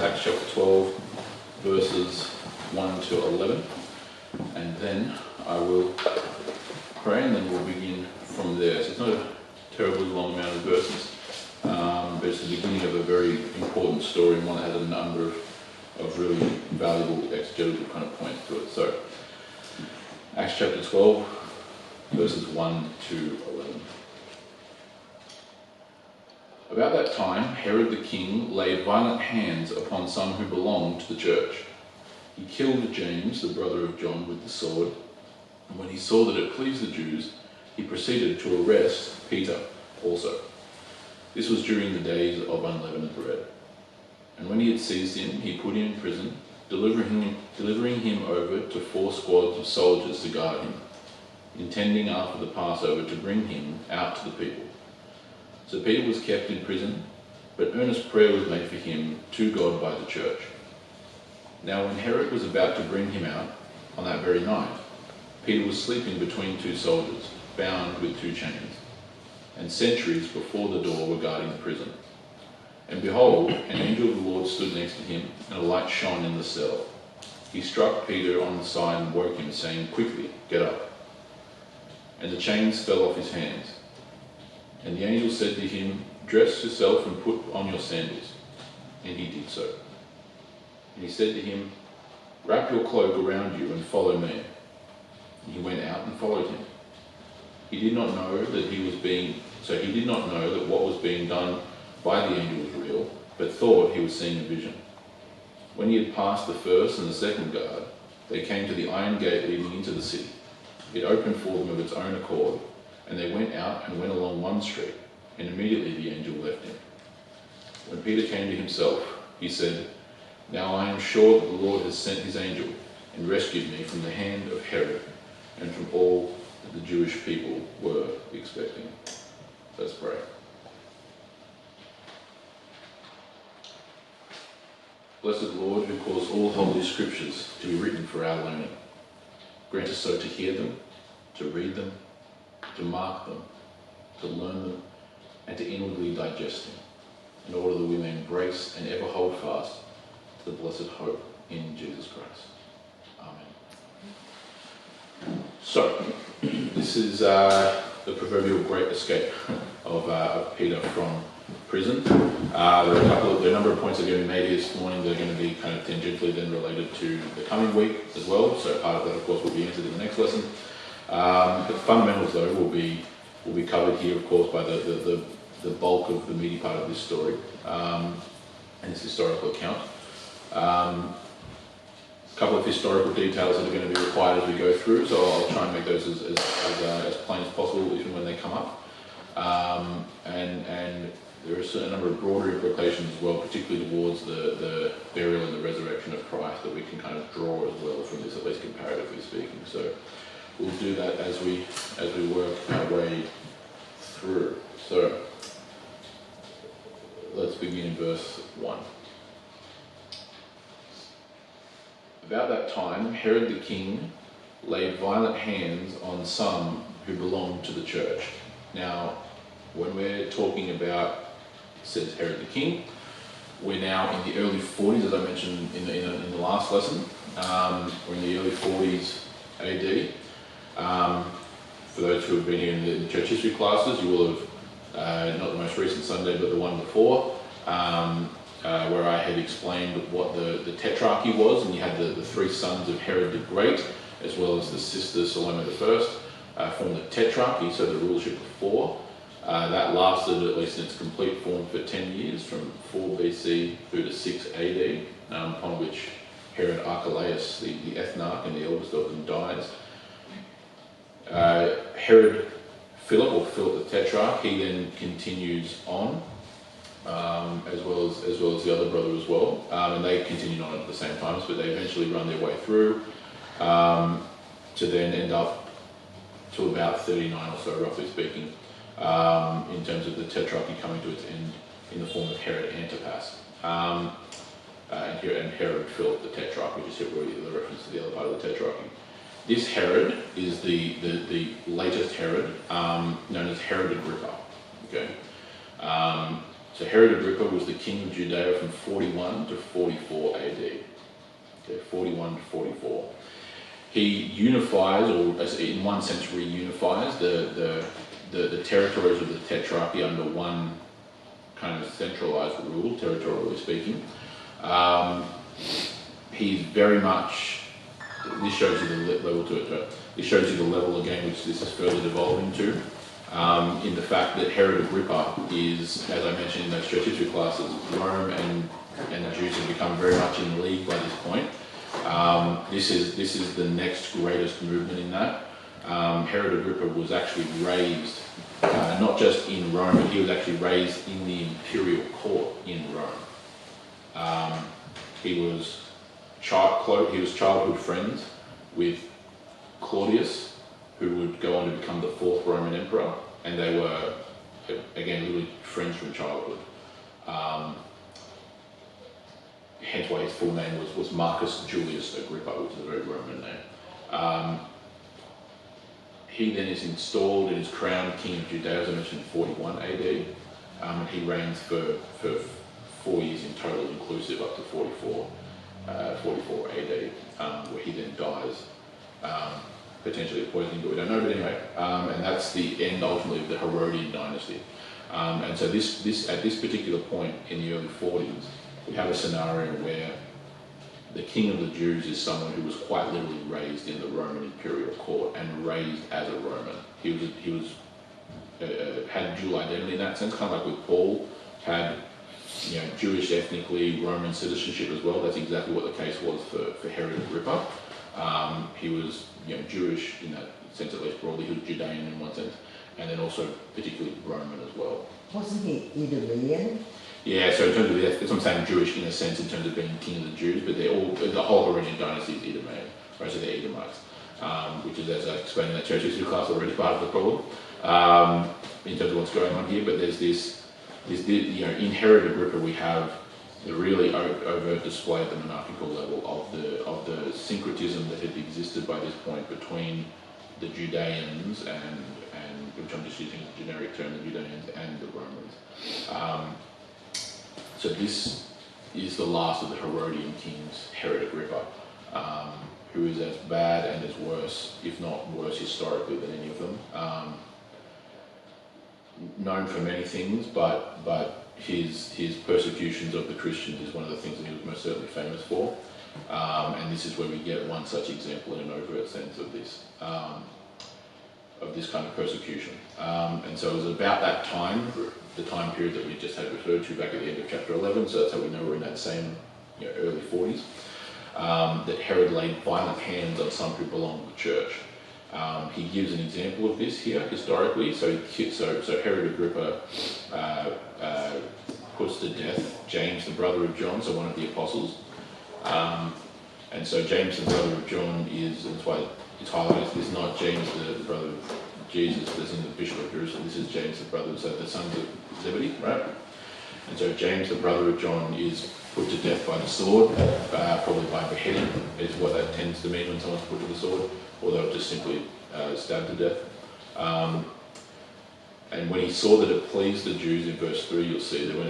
Acts chapter 12, verses 1 to 11, and then I will pray, and then we'll begin from there. So it's not a terribly long amount of verses, but it's the beginning of a very important story, and one that has a number of really valuable exegetical kind of points to it. So, Acts chapter 12, verses 1 to 11. About that time, Herod the king laid violent hands upon some who belonged to the church. He killed James, the brother of John, with the sword, and when he saw that it pleased the Jews, he proceeded to arrest Peter also. This was during the days of unleavened bread. And when he had seized him, he put him in prison, delivering him over to 4 squads of soldiers to guard him, intending after the Passover to bring him out to the people. So Peter was kept in prison, but earnest prayer was made for him to God by the church. Now when Herod was about to bring him out on that very night, Peter was sleeping between 2 soldiers, bound with 2 chains, and sentries before the door were guarding the prison. And behold, an angel of the Lord stood next to him, and a light shone in the cell. He struck Peter on the side and woke him, saying, "Quickly, get up." And the chains fell off his hands. And the angel said to him, "Dress yourself and put on your sandals." And he did so. And he said to him, "Wrap your cloak around you and follow me." And he went out and followed him. He did not know that what was being done by the angel was real, but thought he was seeing a vision. When he had passed the first and the second guard, they came to the iron gate leading into the city. It opened for them of its own accord, and they went out and went along one street, and immediately the angel left him. When Peter came to himself, he said, "Now I am sure that the Lord has sent his angel and rescued me from the hand of Herod and from all that the Jewish people were expecting." Let's pray. Blessed Lord, who caused all holy scriptures to be written for our learning, grant us so to hear them, to read them, to mark them, to learn them, and to inwardly digest them, in order that we may embrace and ever hold fast to the blessed hope in Jesus Christ. Amen. So, this is the proverbial great escape of Peter from prison. There are a number of points that are going to be made here this morning that are going to be kind of tangentially then related to the coming week as well. So part of that, of course, will be answered in the next lesson. But the fundamentals, though, will be covered here, of course, by the bulk of the meaty part of this story and this historical account. A couple of historical details that are going to be required as we go through, so I'll try and make those as plain as possible, even when they come up. And there are a number of broader implications as well, particularly towards the burial and the resurrection of Christ, that we can kind of draw as well from this, at least comparatively speaking. So we'll do that as we work our way through. So let's begin in verse 1. About that time, Herod the king laid violent hands on some who belonged to the church. Now, when we're talking about, says Herod the king, we're now in the early 40s, as I mentioned in the last lesson. We're in the early 40s AD. For those who have been here in the church history classes, you will have, not the most recent Sunday, but the one before, where I had explained what the tetrarchy was, and you had the 3 sons of Herod the Great, as well as the sister Salome I, formed the tetrarchy, so the rulership of 4. That lasted, at least in its complete form, for 10 years, from 4 BC through to 6 AD, upon which Herod Archelaus, the ethnarch and the eldest of them, dies. Herod Philip the Tetrarch, he then continues on, as well as the other brother as well, and they continued on at the same times, but they eventually run their way through to then end up to about 39 or so, roughly speaking, in terms of the Tetrarchy coming to its end in the form of Herod Antipas, and Herod Philip the Tetrarch, which is where the reference to the other part of the Tetrarchy. This Herod is the latest Herod, known as Herod Agrippa. Okay, So Herod Agrippa was the king of Judea from 41 to 44 AD. Okay, 41 to 44. He unifies, or in one sense reunifies, the territories of the Tetrarchy under one kind of centralised rule, territorially speaking. He's very much, this shows you the level to it, but this shows you the level again which this is further devolving to, in the fact that Herod Agrippa is, as I mentioned in those church history classes, Rome and the Jews have become very much in league by this point. This is the next greatest movement in that. Herod Agrippa was actually raised not just in Rome, but he was actually raised in the imperial court in Rome. He was childhood friends with Claudius, who would go on to become the fourth Roman emperor, and they were, again, literally friends from childhood. Hence why his full name was Marcus Julius Agrippa, which is a very Roman name. He then is installed and is crowned king of Judea, as I mentioned, in 41 AD. And he reigns for 4 years in total, inclusive, up to 44 AD, where he then dies, potentially of poisoning, but we don't know. But anyway, and that's the end ultimately of the Herodian dynasty. And so this at this particular point in the early 40s, we have a scenario where the king of the Jews is someone who was quite literally raised in the Roman imperial court and raised as a Roman. He was had dual identity in that sense, kind of like with Paul, had Jewish ethnically, Roman citizenship as well. That's exactly what the case was for Herod Agrippa. He was Jewish in that sense, at least broadly. He was Judean in one sense, and then also particularly Roman as well. Wasn't he Edomian? Yeah, so in terms of that's what I'm saying, Jewish in a sense in terms of being king of the Jews, but the whole Herodian dynasty is Edomian, right? So they're Edomites, which is, as I explained in that church history class, already part of the problem in terms of what's going on here. But there's this in Herod Agrippa we have the really overt display at the monarchical level of the syncretism that had existed by this point between the Judeans and which I'm just using as a generic term, the Judeans and the Romans. So this is the last of the Herodian kings, Herod Agrippa, who is as bad and as worse, if not worse historically than any of them. Known for many things, but his persecutions of the Christians is one of the things that he was most certainly famous for. And this is where we get one such example in an overt sense of this kind of persecution. And so it was about that time, the time period that we just had referred to back at the end of chapter 11, so that's how we know we're in that same early 40s, that Herod laid violent hands on some who belonged to the church. He gives an example of this here historically. So Herod Agrippa puts to death James, the brother of John, so one of the apostles. And so James, the brother of John, and that's why it's highlighted. This is not James, the brother of Jesus, that's in the Bishop of Jerusalem. This is James, the brother, so the sons of Zebedee, right? And so James, the brother of John, is put to death by the sword, probably by beheading, is what that tends to mean when someone's put to the sword, or they'll just simply stabbed to death. And when he saw that it pleased the Jews, in verse 3, you'll see that when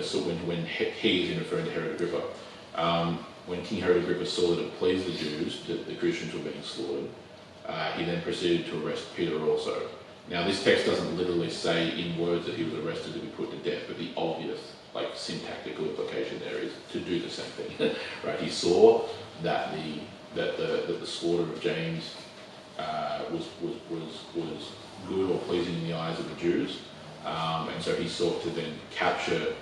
he is referring to Herod Agrippa, when King Herod Agrippa saw that it pleased the Jews, that the Christians were being slaughtered, he then proceeded to arrest Peter also. Now, this text doesn't literally say in words that he was arrested to be put to death, but the obvious, syntactical implication there is to do the same thing, right? He saw that the slaughter of James was good or pleasing in the eyes of the Jews, and so he sought to then capture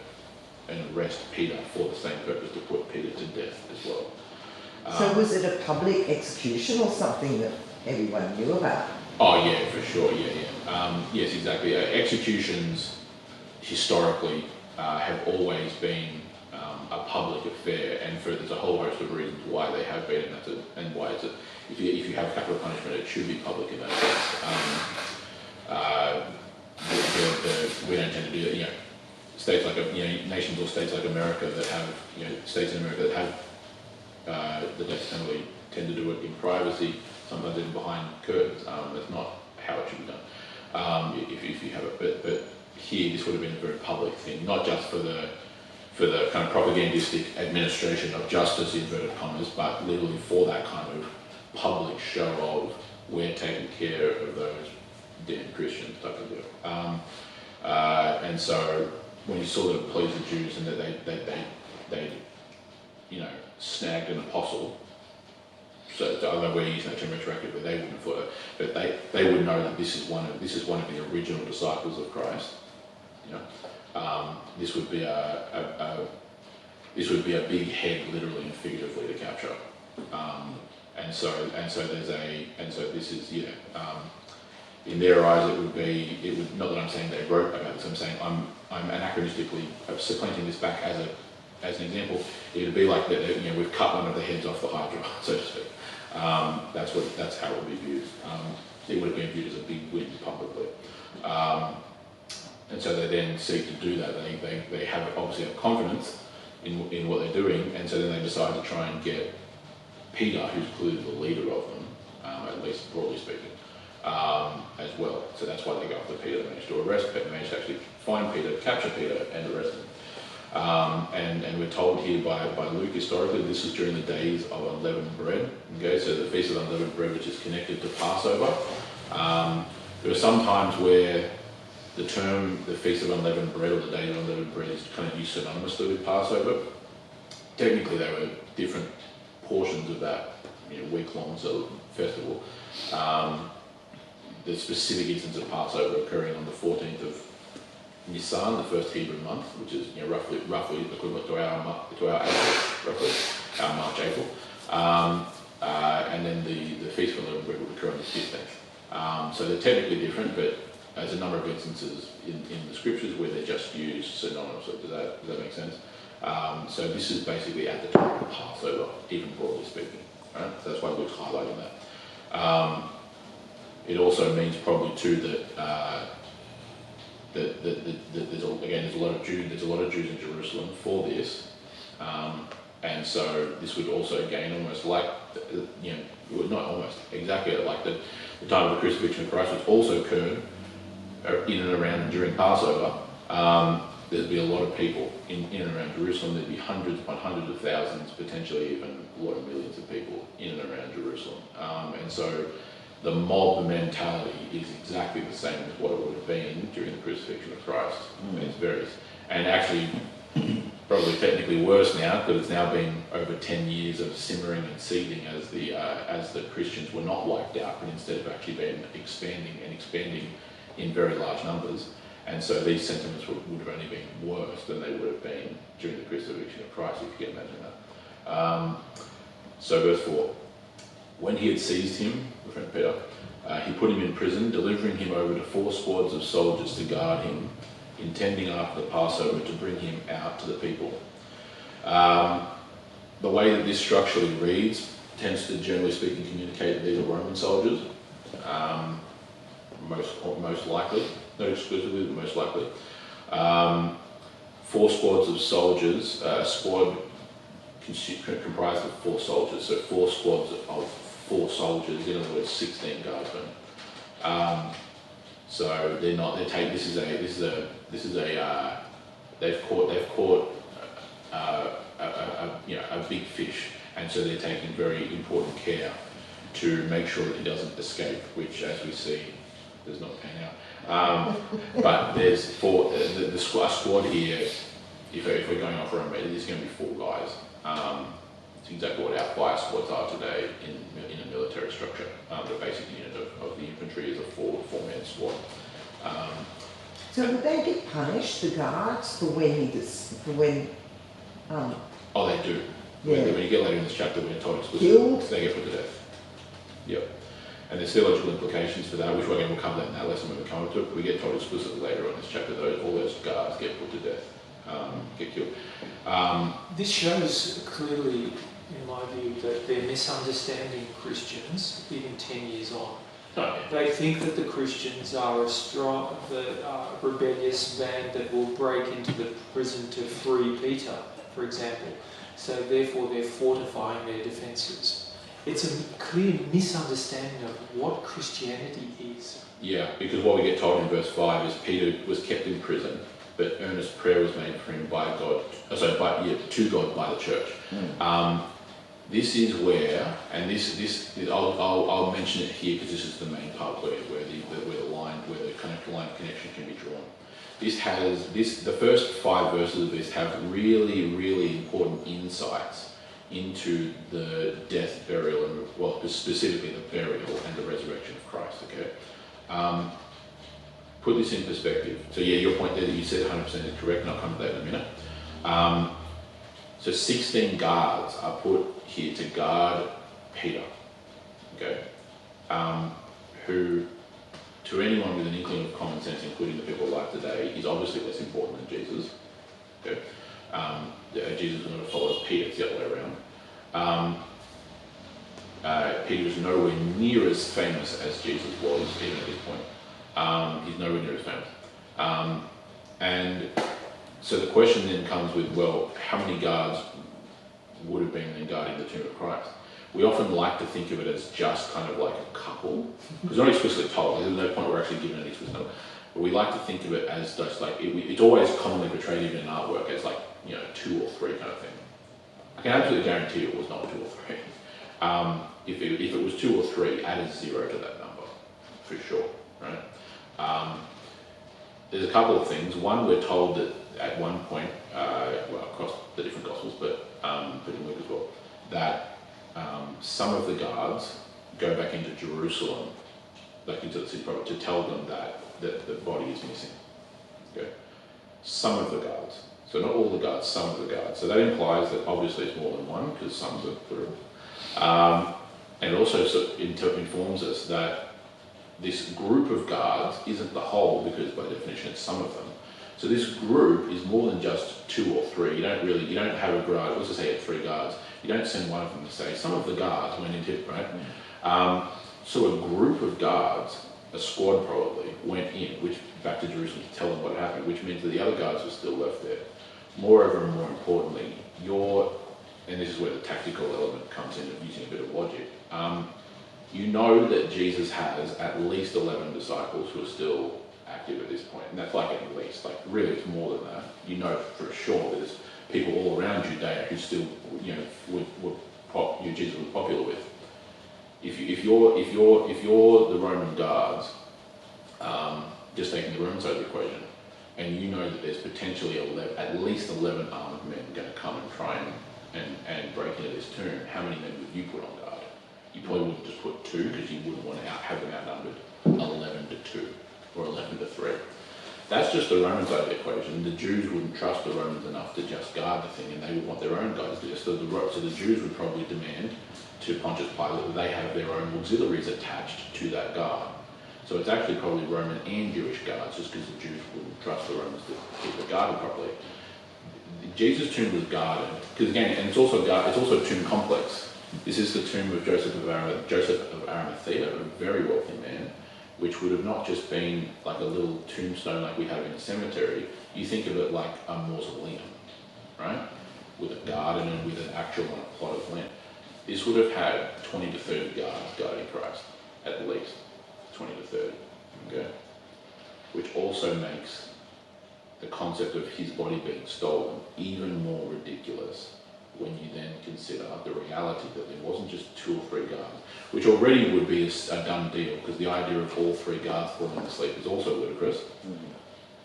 and arrest Peter for the same purpose, to put Peter to death as well. So was it a public execution or something that everyone knew about? Oh yeah, for sure, yeah. Yes, exactly. Executions historically have always been a public affair, and there's a whole host of reasons why they have been, and why it's if you have capital punishment, it should be public in that sense. We don't tend to do that. States like nations or states like America that have states in America that have the death penalty tend to do it in privacy, sometimes even behind curtains. That's not how it should be done. If you have it, but here this would have been a very public thing, not just for the kind of propagandistic administration of justice, inverted commas, but literally for that kind of public show of we're taking care of those dead Christians type of deal. And so when you saw that it pleased the Jews and that they snagged an apostle, so I don't know where you're using that term retroactively, they wouldn't have thought it, but they would know that this is one of the original disciples of Christ. This would be a big head, literally and figuratively, to capture. And so this is in their eyes it would not that I'm saying they wrote about this. I'm saying I'm anachronistically supplanting this back as an example. It would be like that. We've cut one of the heads off the Hydra, so to speak. That's how it would be viewed. It would have been viewed as a big win publicly. And so they then seek to do that. They obviously have confidence in what they're doing, and so then they decide to try and get Peter, who's clearly the leader of them, at least broadly speaking, as well. So that's why they go after Peter. They manage to arrest Peter, they manage to actually find Peter, capture Peter, and arrest him. And we're told here by Luke historically this was during the days of unleavened bread. Okay, so the Feast of Unleavened Bread, which is connected to Passover. There are some times where the term the Feast of Unleavened Bread or the Day of Unleavened Bread is kind of used synonymously with Passover. Technically, they were different portions of that week-long festival. The specific instance of Passover occurring on the 14th of Nisan, the first Hebrew month, which is roughly equivalent to our April, roughly our March, April, and then the Feast of Unleavened Bread would occur on the 15th. So they're technically different, but there's a number of instances in the scriptures where they're just used synonymously. Does that make sense? So this is basically at the time of Passover, even broadly speaking. Right? So that's why Luke's highlighting that. It also means probably too that there's a lot of Jews in Jerusalem for this, and so this would also gain almost like not almost exactly like the time of the crucifixion of Christ, which also occurred in and around and during Passover. There'd be a lot of people in and around Jerusalem. There'd be hundreds upon hundreds of thousands, potentially even a lot of millions of people in and around Jerusalem, and so the mob mentality is exactly the same as what it would have been during the crucifixion of Christ. It's very, and actually probably technically worse now, because it's now been over 10 years of simmering and seething as the Christians were not wiped out, but instead have actually been expanding in very large numbers. And so these sentiments would have only been worse than they would have been during the crucifixion of Christ, if you can imagine that. So verse 4. When he had seized him, the friend Peter, he put him in prison, delivering him over to 4 squads of soldiers to guard him, intending after the Passover to bring him out to the people. The way that this structurally reads tends to, generally speaking, communicate that these are Roman soldiers, most likely, not exclusively, but most likely. 4 squads of soldiers, a squad comprised of 4 soldiers, so 4 squads of 4 soldiers, in other words 16 guardsmen. So they're not, they've caught a big fish, and so they're taking very important care to make sure that he doesn't escape, which, as we see, does not pan out. But there's the squad here, if we're going off Rome, there's going to be 4 guys. It's exactly what our fire squads are today in a military structure. The basic unit of the infantry is a 4-man squad. So would they get punished, the guards, for when Oh, they do. Yeah. When you get later in this chapter, we're told explicitly Killed? they get put to death. Yep. And there's theological implications for that, which we'll cover that in that lesson when we come to it. We get told explicitly later on in this chapter that all those guards get put to death, get killed. This shows clearly, in my view, that they're misunderstanding Christians even 10 years on. They think that the Christians are a strong, rebellious band that will break into the prison to free Peter, for example. So therefore they're fortifying their defences. it's a clear misunderstanding of what Christianity is. Yeah, because what we get told in verse 5 is Peter was kept in prison, but earnest prayer was made for him by God, to God by the church. This is where, and I'll mention it here because this is the main part where the kind of line of connection can be drawn. The first 5 verses of this have really, really important insights into the death, burial, and specifically the burial and the resurrection of Christ. Okay, put this in perspective. So yeah, your point there that you said 100% is correct, and I'll come to that in a minute. So 16 guards are put here to guard Peter. Okay, who, to anyone with an inkling of common sense, including the people alive today, is obviously less important than Jesus. Okay. Jesus was going to follow Peter, it's the other way around. Peter was nowhere near as famous as Jesus was, even at this point. He's nowhere near as famous. And so the question then comes with, well, how many guards would have been then guarding the tomb of Christ? We often like to think of it as just kind of like a couple, because they're not explicitly told, there's no point we're actually given an explicit number. But we like to think of it as just like, it's always commonly portrayed even in artwork as like, 2 or 3 kind of thing. I can absolutely guarantee it was not 2 or 3. If it was 2 or 3, add a 0 to that number, for sure, right? There's a couple of things. One, we're told that at one point, across the different Gospels, but in Luke as well, that some of the guards go back into Jerusalem, back into the city proper, to tell them that the body is missing. Okay, some of the guards. So not all the guards, some of the guards. So that implies that obviously it's more than one, because some's a plural. And it also informs us that this group of guards isn't the whole, because by definition it's some of them. So this group is more than just 2 or 3. You don't have a guard, let's just say you have 3 guards. You don't send one of them to say, some of the guards went into it, right? So a group of guards, a squad probably, went in, back to Jerusalem to tell them what happened, which means that the other guards were still left there. Moreover, and more importantly, and this is where the tactical element comes in of using a bit of logic, you know that Jesus has at least 11 disciples who are still active at this point, and that's like at least, like really it's more than that. You know for sure there's people all around Judea who still, Jesus was popular with. If you're the Roman guards, just taking the Roman side of the equation, and you know that there's potentially at least 11 armed men going to come and try and break into this tomb, how many men would you put on guard? You probably wouldn't just put 2, because you wouldn't want to have them outnumbered 11 to 2 or 11 to 3. That's just the Roman side of the equation. The Jews wouldn't trust the Romans enough to just guard the thing, and they would want their own guys to do. So the Jews would probably demand to Pontius Pilate that they have their own auxiliaries attached to that guard. So it's actually probably Roman and Jewish guards, just because the Jews wouldn't trust the Romans to keep it guarded properly. Jesus' tomb was guarded, because again, and it's also a tomb complex. This is the tomb of Joseph of Arimathea, a very wealthy man, which would have not just been like a little tombstone like we have in a cemetery. You think of it like a mausoleum, right? With a garden and with an actual plot of land. This would have had 20 to 30 guards guarding Christ, at least 20 to 30, okay? Which also makes the concept of his body being stolen even more ridiculous when you then consider the reality that there wasn't just 2 or 3 guards, which already would be a done deal, because the idea of all 3 guards falling asleep is also ludicrous.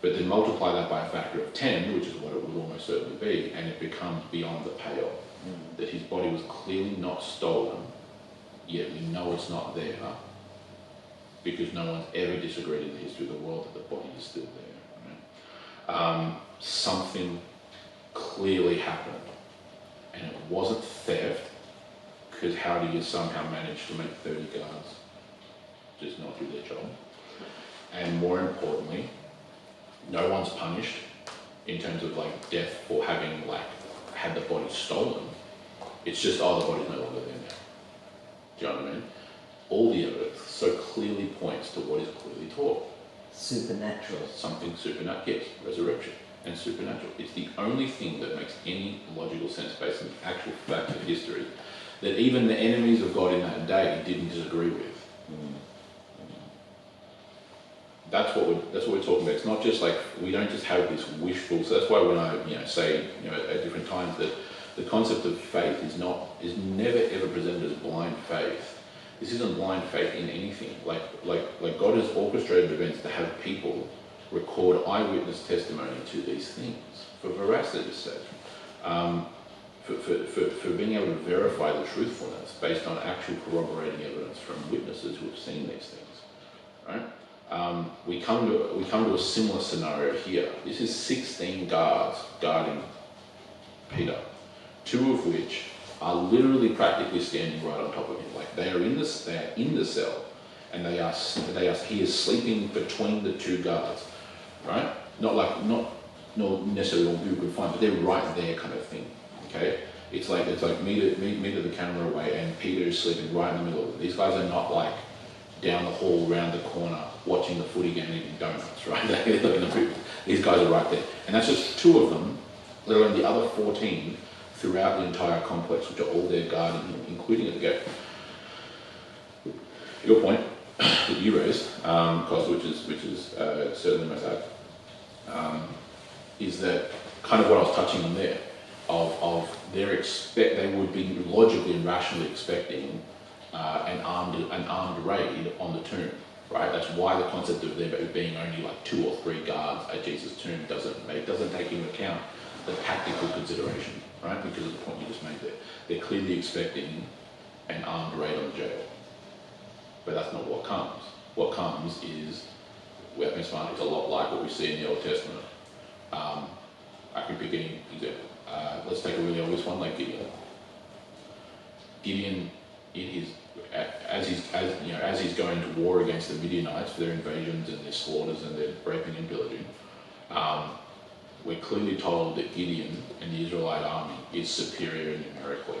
But then multiply that by a factor of 10, which is what it would almost certainly be, and it becomes beyond the pale. That his body was clearly not stolen, yet we know it's not there, because no one's ever disagreed in the history of the world that the body is still there. Right? Something clearly happened, and it wasn't theft, because how do you somehow manage to make 30 guards just not do their job? And more importantly, no one's punished in terms of like death for having like had the body stolen. It's just, the body's no longer there now. Do you know what I mean? All the evidence so clearly points to what is clearly taught. Supernatural. Something supernatural. Yes, resurrection and supernatural. It's the only thing that makes any logical sense based on the actual fact of history that even the enemies of God in that day didn't disagree with. That's what we're talking about. It's not just like, we don't just have this wishful. So that's why when I say at different times that the concept of faith is never ever presented as blind faith. This isn't blind faith in anything. Like God has orchestrated events to have people record eyewitness testimony to these things for veracity's sake, for being able to verify the truthfulness based on actual corroborating evidence from witnesses who have seen these things, right? We come to a similar scenario here. This is 16 guards guarding Peter, 2 of which are literally practically standing right on top of him. Like they are in the cell, and he is sleeping between the 2 guards, right? Not necessarily all you could find, but they're right there, kind of thing. Okay, it's like meter the camera away, and Peter is sleeping right in the middle of it. These guys are not like down the hall, round the corner, watching the footy game, eating donuts, right? These guys are right there, and that's just 2 of them, let alone the other 14 throughout the entire complex, which are all there guarding him, including at the gate. Your point that you raised, which is certainly most apt, is that kind of what I was touching on there, of they would be logically and rationally expecting an armed raid on the tomb, right? That's why the concept of there being only like 2 or 3 guards at Jesus' tomb doesn't take into account the tactical consideration, right? Because of the point you just made there. They're clearly expecting an armed raid on the jail. But that's not what comes. What comes is weapons smart is a lot like what we see in the Old Testament. I could pick any example. Let's take a really obvious one, like Gideon. Gideon, as he's going to war against the Midianites for their invasions and their slaughters and their raping and pillaging, we're clearly told that Gideon and the Israelite army is superior numerically.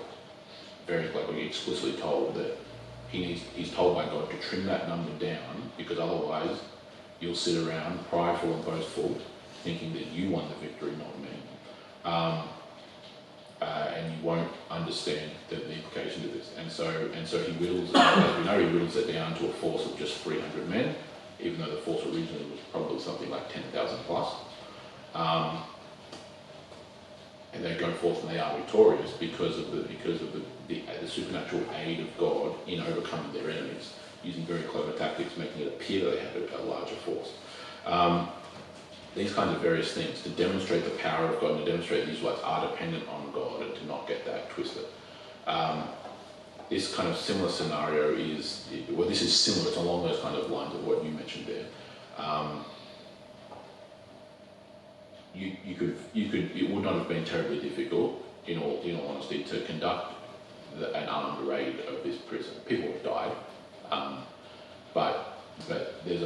Very clearly, we're explicitly told that he's told by God to trim that number down, because otherwise you'll sit around prideful and boastful, thinking that you won the victory, not me. And you won't understand the implications of this. And so he whittles it, as we know, he whittles it down to a force of just 300 men, even though the force originally was probably something like 10,000 plus. And they go forth and they are victorious because of the supernatural aid of God in overcoming their enemies, using very clever tactics, making it appear that they have a larger force. These kinds of various things to demonstrate the power of God and to demonstrate the Israelites are dependent on God and to not get that twisted. This kind of similar scenario is, well, this is similar, it's along those kind of lines of what you mentioned there. It would not have been terribly difficult, in all honesty, to conduct an armed raid of this prison. People have died, but there's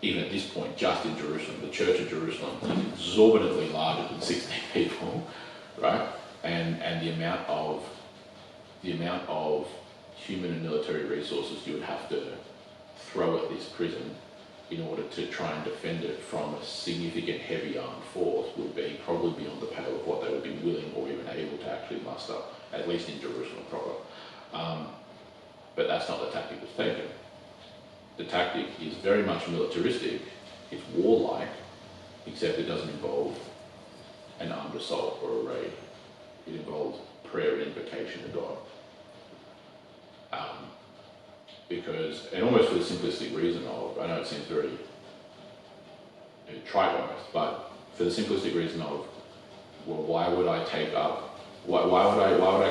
even at this point, just in Jerusalem, the Church of Jerusalem is exorbitantly larger than 16 people, right? And the amount of human and military resources you would have to throw at this prison in order to try and defend it from a significant heavy armed force would be probably beyond the pale of what they would be willing or even able to actually muster, at least in Jerusalem proper. But that's not the tactic that's taken. The tactic is very much militaristic, it's warlike, except it doesn't involve an armed assault or a raid. It involves prayer and invocation to God. Because, and almost for the simplistic reason of, I know it seems very trite almost, but for the simplistic reason of, well, why would I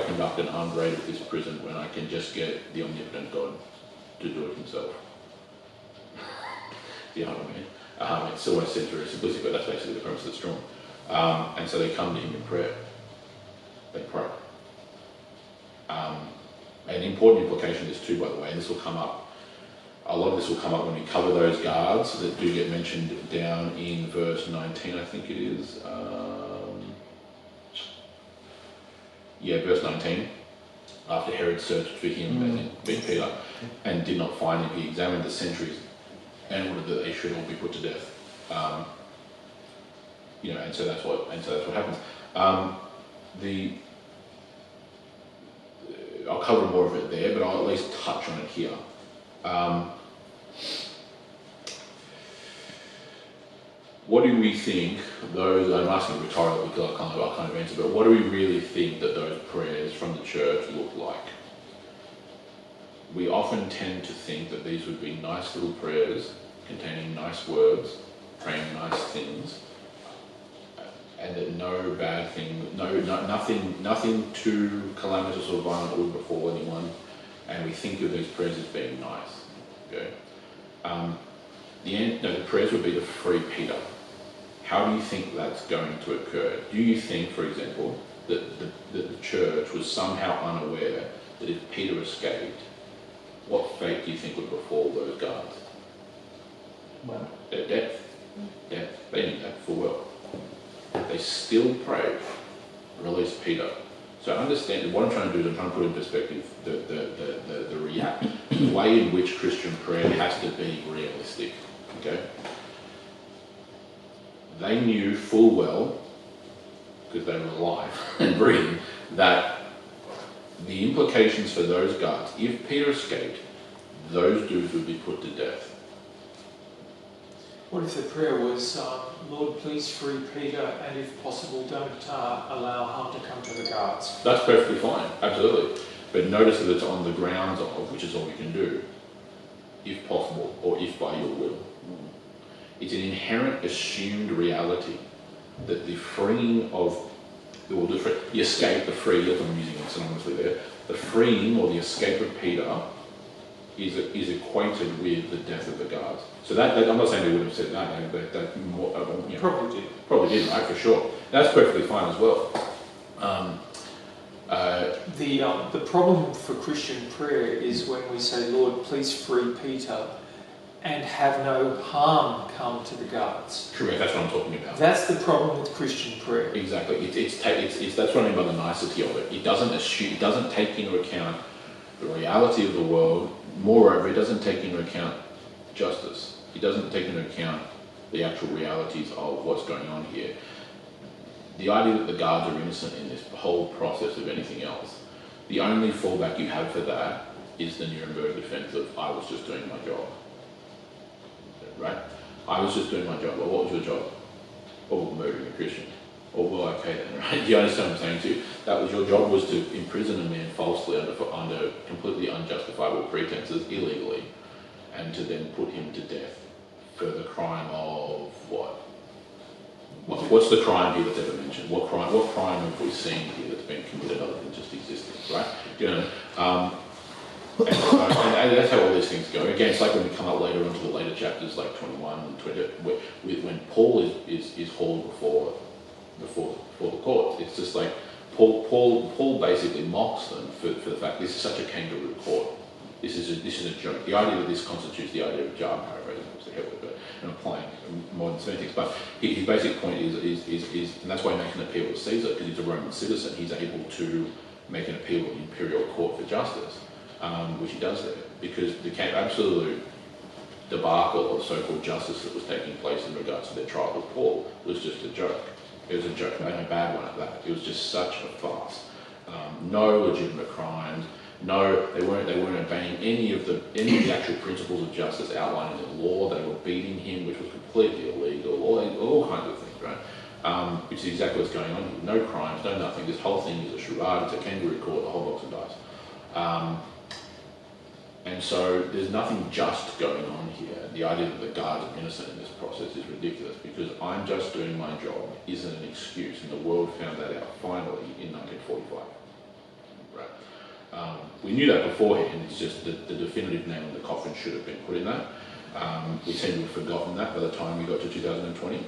conduct an armed raid at this prison when I can just get the omnipotent God to do it himself? You know what I mean? It always seems very simplistic, but that's basically the premise that's drawn. And so they come to him in prayer. They pray. An important implication of this too, by the way, and this will come up, a lot of this will come up when we cover those guards that do get mentioned down in verse 19, I think it is. Verse 19. After Herod searched for him, as in being Peter, and did not find him, he examined the sentries and ordered that they should all be put to death. And so that's what happens. I'll cover more of it there, but I'll at least touch on it here. What do we think those, I'm asking rhetorically because I kind of answer, but what do we really think that those prayers from the church look like? We often tend to think that these would be nice little prayers containing nice words, praying nice things, and that no bad thing, nothing too calamitous or violent would befall anyone, and we think of these prayers as being nice. Okay. The prayers would be to free Peter. How do you think that's going to occur? Do you think, for example, that the church was somehow unaware that if Peter escaped, what fate do you think would befall those guards? Well, Their death. Death. They knew that full well. They still prayed, release Peter. So understand, what I'm trying to do is I'm trying to put in perspective the way in which Christian prayer has to be realistic. Okay? They knew full well, because they were alive and breathing, that the implications for those guards, if Peter escaped, those dudes would be put to death. What if the prayer was, Lord, please free Peter, and if possible, don't allow harm to come to the guards? That's perfectly fine, absolutely. But notice that it's on the grounds of, which is all you can do, if possible, or if by your will. It's an inherent assumed reality that the freeing of, or the escape, the free, as I'm using it synonymously there, the freeing or the escape of Peter is equated with the death of the guards. So that I'm not saying they would have said that, but that more, probably did, right, for sure. That's perfectly fine as well. The problem for Christian prayer is when we say, Lord, please free Peter, and have no harm come to the guards. Correct, that's what I'm talking about. That's the problem with Christian prayer. Exactly. It's that's what I mean by the nicety of it. It doesn't take into account the reality of the world. Moreover, it doesn't take into account justice. It doesn't take into account the actual realities of what's going on here. The idea that the guards are innocent in this whole process of anything else, the only fallback you have for that is the Nuremberg defense of, I was just doing my job. Right? I was just doing my job. Well, what was your job? Well, murdering a Christian. Oh, well, okay then, right? Do you understand what I'm saying to you? That was your job, was to imprison a man falsely under completely unjustifiable pretenses, illegally, and to then put him to death for the crime of what? What's the crime here that's ever mentioned? What crime have we seen here that's been committed other than just existing, right? Do you know? And that's how all these things go. Again, it's like when we come up later onto the later chapters, like 21 and 20, when Paul is hauled before the court. It's just like Paul basically mocks them for the fact this is such a kangaroo court. This is a joke. The idea that this constitutes the idea of jar, paraphrasing obviously heavily, but I'm applying modern semantics. But his basic point is, and that's why he makes an appeal to Caesar, because he's a Roman citizen. He's able to make an appeal to the imperial court for justice. Which he does there, because the absolute debacle of so-called justice that was taking place in regards to their trial with Paul was just a joke. It was a joke, and a bad one at that. It was just such a farce. No legitimate crimes. No, they weren't obeying any of the actual principles of justice outlined in the law. They were beating him, which was completely illegal. All kinds of things, right? Which is exactly what's going on here. No crimes, no nothing. This whole thing is a charade. It's a kangaroo court, the whole box of dice. And so there's nothing just going on here. The idea that the guards are innocent in this process is ridiculous, because I'm just doing my job isn't an excuse, and the world found that out finally in 1945. Right? We knew that beforehand, it's just that the definitive name on the coffin should have been put in that. We seem to have forgotten that by the time we got to 2020,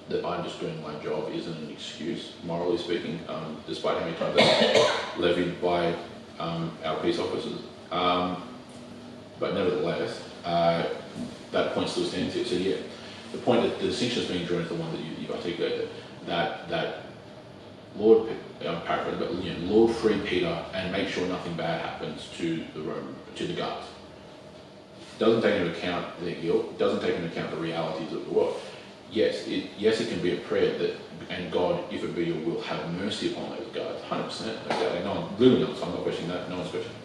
that I'm just doing my job isn't an excuse, morally speaking, despite how many times that's levied by our peace officers. But nevertheless, that point still stands here. So yeah, the point that the distinction that's being drawn is the one that you've articulated, that Lord, I'm paraphrasing, but Lord free Peter and make sure nothing bad happens to the guards. Doesn't take into account their guilt, doesn't take into account the realities of the world. yes, it can be a prayer that, and God, if it be your will, have mercy upon those guards, 100%. No doubt. No one, literally not, so I'm not questioning that. No one's questioning.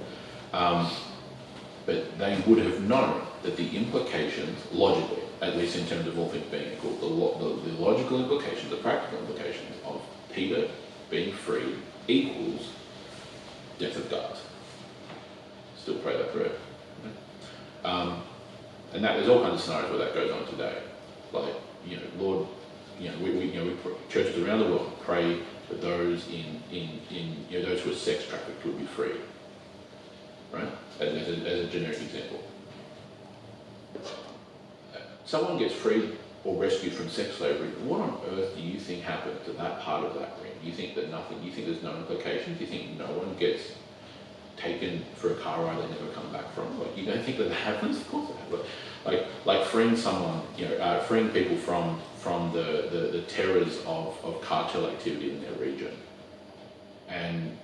But they would have known that the implications, logically, at least in terms of all things being equal, the logical implications, the practical implications of Peter being freed equals death of guards. Still pray that prayer. And that there's all kinds of scenarios where that goes on today. Like, Lord, we churches around the world pray that those in those who are sex trafficked would be freed. Right? As a generic example. Someone gets freed or rescued from sex slavery. What on earth do you think happened to that part of that ring? You think that nothing? You think there's no implications? You think no one gets taken for a car ride they never come back from? Like, you don't think that happens? Of course it happens. Like freeing someone, freeing people from the terrors of cartel activity in their region, and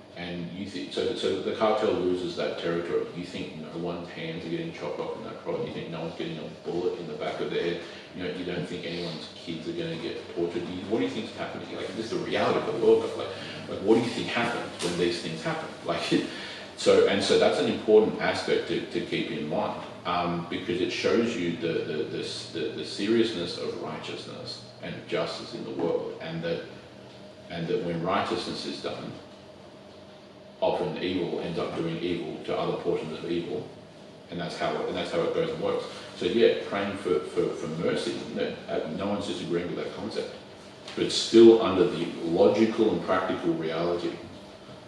you think so the cartel loses that territory. You think no one's hands are getting chopped off in that product. You think no one's getting a bullet in the back of their head. You don't think anyone's kids are going to get tortured. What do you think's happening? Like, this is the reality of the world. Like, what do you think happens when these things happen? So that's an important aspect to keep in mind, because it shows you the seriousness of righteousness and justice in the world, and that when righteousness is done, often evil ends up doing evil to other portions of evil, and that's how it goes and works. So praying for mercy. No one's disagreeing with that concept, but still under the logical and practical reality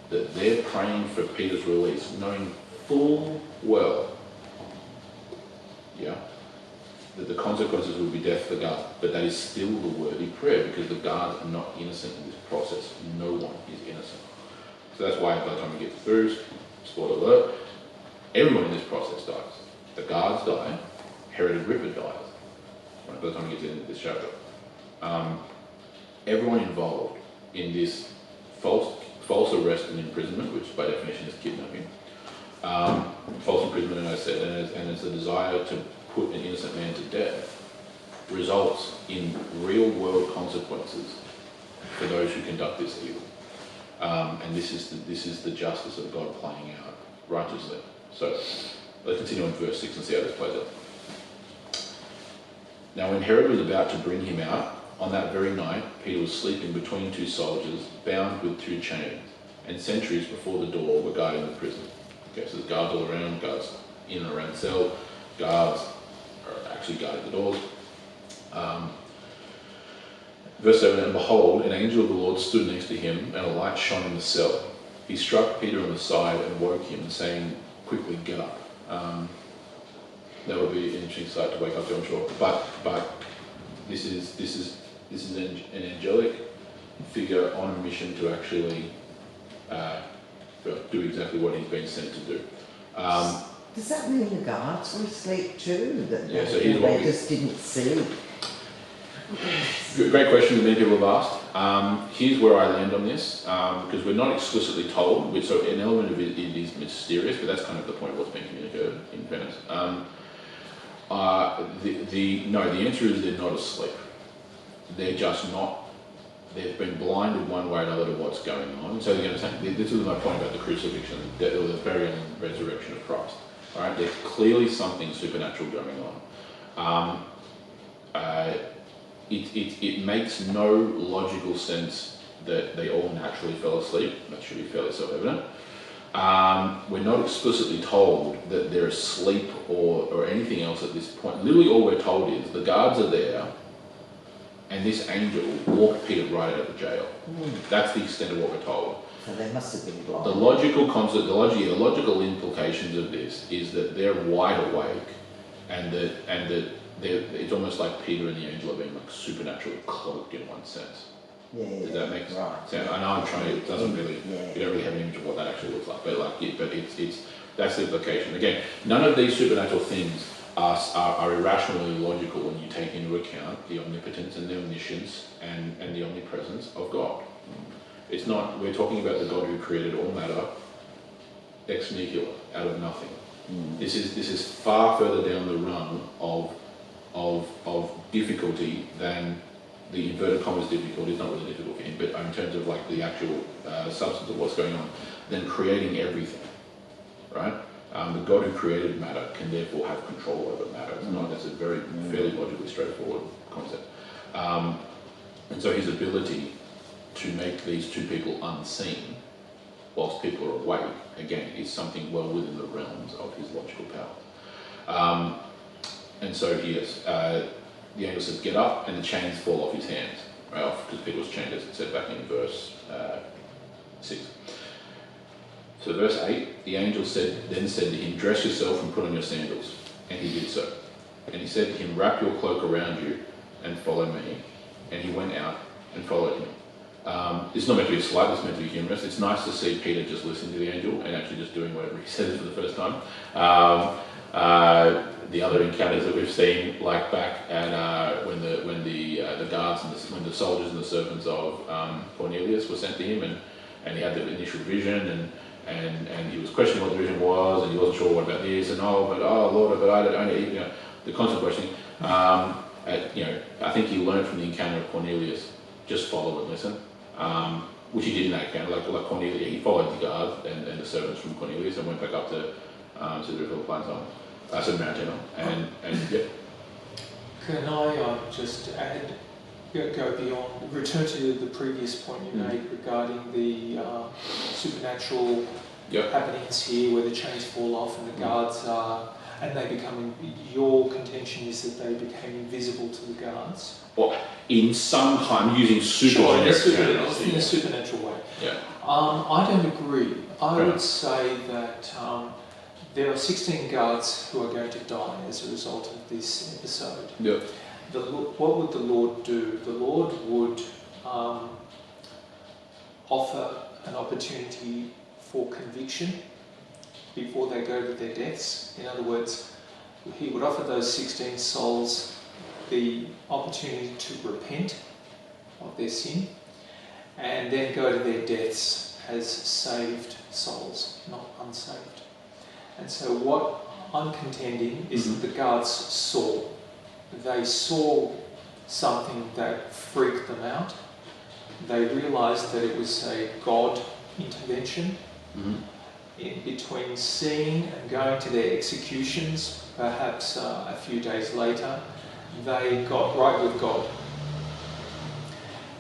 that they're praying for Peter's release, knowing full well, that the consequences will be death for the guards, but that is still the worthy prayer, because the guards are not innocent in this process. No one is innocent. So that's why by the time we get through, spoiler alert, everyone in this process dies. The guards die, Herod Agrippa dies, right, by the time we get to the end of this chapter. Everyone involved in this false arrest and imprisonment, which by definition is kidnapping, false imprisonment, and I said, and it's a desire to put an innocent man to death, results in real world consequences for those who conduct this evil. And this is the justice of God playing out righteously. So let's continue on verse 6 and see how this plays out. Now when Herod was about to bring him out, on that very night, Peter was sleeping between two soldiers, bound with two chains, and sentries before the door were guarding the prison. Okay, so there's guards all around, guards in and around the cell, guards are actually guarding the doors. Verse 7, and behold, an angel of the Lord stood next to him, and a light shone in the cell. He struck Peter on the side and woke him, saying, quickly get up. That would be an interesting sight to wake up to, I'm sure. But this is an angelic figure on a mission to actually do exactly what he's been sent to do. Does that mean the guards were asleep too? That so they just didn't see? Great question that many people have asked. Here's where I land on this, because we're not explicitly told, so an element of it is mysterious, but that's kind of the point of what's being communicated, in fairness. The answer is they're not asleep. They're just not, they've been blinded one way or another to what's going on. So they're going to say, this is my point about the crucifixion, the burial and resurrection of Christ. All right, there's clearly something supernatural going on. It makes no logical sense that they all naturally fell asleep. That should be fairly self-evident. We're not explicitly told that they're asleep or anything else at this point. Literally all we're told is the guards are there and this angel walked Peter right out of the jail. That's the extent of what we're told. So they must have been blind. The logical concept, the logical implications of this is that they're wide awake and that it's almost like Peter and the angel are being like supernaturally cloaked in one sense. Does that make sense? I know I'm trying to. It doesn't really. You don't really have an image of what that actually looks like, but it's that's the implication. Again, none of these supernatural things are irrationally logical when you take into account the omnipotence and the omniscience and the omnipresence of God. It's not. We're talking about the God who created all matter ex nihilo, out of nothing. This is far further down the rung of difficulty than the inverted commas difficulty is not really difficult for him, but in terms of like the actual substance of what's going on, then creating everything, right? The God who created matter can therefore have control over matter. It's not, that's a very fairly logically straightforward concept. And so his ability to make these two people unseen whilst people are awake, again, is something well within the realms of his logical power. And so he is, the angel says, get up, and the chains fall off his hands, right off, because Peter was chained, as it said back in verse 6. So verse 8, the angel then said to him, dress yourself and put on your sandals. And he did so. And he said to him, wrap your cloak around you and follow me. And he went out and followed him. It's not meant to be a slight, it's meant to be humorous. It's nice to see Peter just listening to the angel and actually just doing whatever he says for the first time. The other encounters that we've seen, like back at when the guards and when the soldiers and the servants of Cornelius were sent to him, and he had the initial vision, and he was questioning what the vision was, and he wasn't sure what about this, and Lord, but I don't, the constant questioning. I think he learned from the encounter of Cornelius, just follow and listen, which he did in that encounter. Like Cornelius, he followed the guard and the servants from Cornelius and went back up to Cedar Philippi Mount Etna, and yeah. Can I just add, go beyond, return to the previous point you made regarding the supernatural happenings here, where the chains fall off and the guards are, and they become, your contention is that they became invisible to the guards? Well, in some kind, using in a supernatural way. Yeah. I don't agree. I would say that there are 16 guards who are going to die as a result of this episode. Yeah. What would the Lord do? The Lord would offer an opportunity for conviction before they go to their deaths. In other words, he would offer those 16 souls the opportunity to repent of their sin and then go to their deaths as saved souls, not unsaved. And so what I'm contending is that the guards saw. They saw something that freaked them out. They realised that it was a God intervention. In between seeing and going to their executions, perhaps a few days later, they got right with God.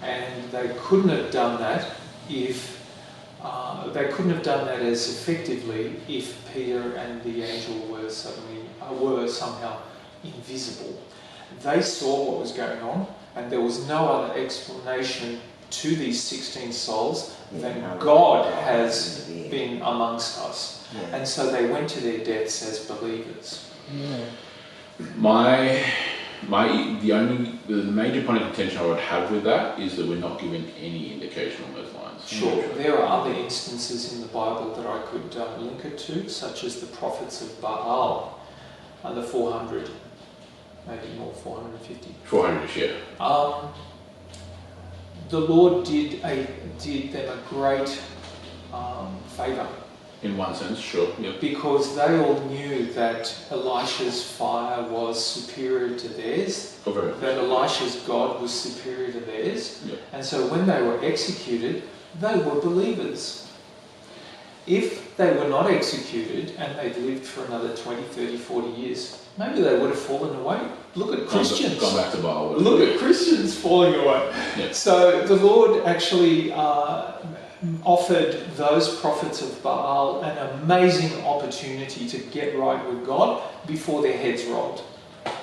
And they couldn't have done that as effectively if Peter and the angel were somehow invisible. They saw what was going on, and there was no other explanation to these 16 souls than God has been amongst us. Yeah. And so they went to their deaths as believers. Yeah. The major point of contention I would have with that is that we're not given any indication on those lines. Sure, there are other instances in the Bible that I could link it to, such as the prophets of Baal, the 400, maybe more, 450. 400-ish, yeah. The Lord did them a great favour. In one sense, sure. Yep. Because they all knew that Elisha's fire was superior to theirs, that Elisha's God was superior to theirs, and so when they were executed, they were believers. If they were not executed and they'd lived for another 20, 30, 40 years, maybe they would have fallen away. Look at Christians. Gone back to Baal. Look at Christians falling away. Yep. So the Lord actually offered those prophets of Baal an amazing opportunity to get right with God before their heads rolled.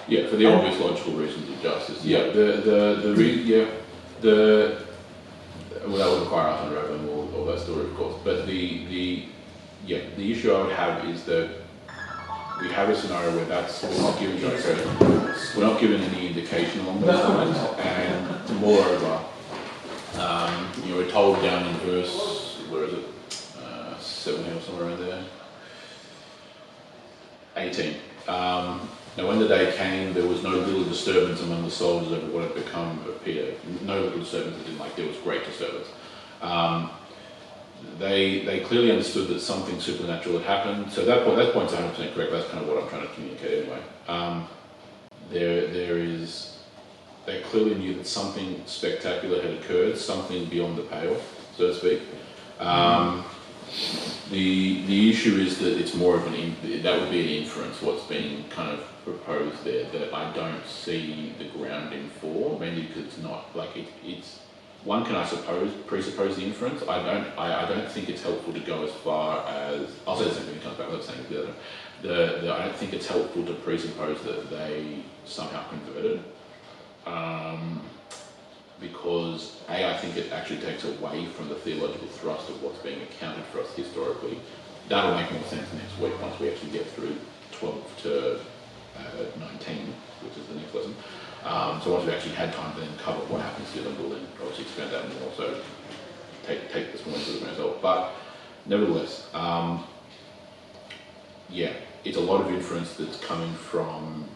Yeah, for the obvious logical reasons of justice. Yeah. Well, that would require us unraveling all that story, of course. But the issue I would have is that we have a scenario where we're not given any indication along those lines, and moreover, we're told down in verse, where is it? 7 or somewhere around there. 18. Now when the day came, there was no little disturbance among the soldiers over what had become of Peter. No little disturbance, as in like there was great disturbance. They clearly understood that something supernatural had happened. So that point's 100% correct. That's kind of what I'm trying to communicate anyway. There is they clearly knew that something spectacular had occurred, something beyond the pale, so to speak. The issue is that it's more of that would be an inference, what's being kind of proposed there, that I don't see the grounding for, mainly because it's not, like, it's one can, I suppose, presuppose the inference. I don't think it's helpful to go as far as, I'll say the same thing when it comes back, let's say I don't think it's helpful to presuppose that they somehow converted, because I think it actually takes away from the theological thrust of what's being accounted for us historically. That'll make more sense next week once we actually get through 12 to 19, which is the next lesson. So once we've actually had time to then cover what happens here, then we'll then obviously expand that more. So take this morning to the result. But nevertheless, yeah, it's a lot of inference that's coming from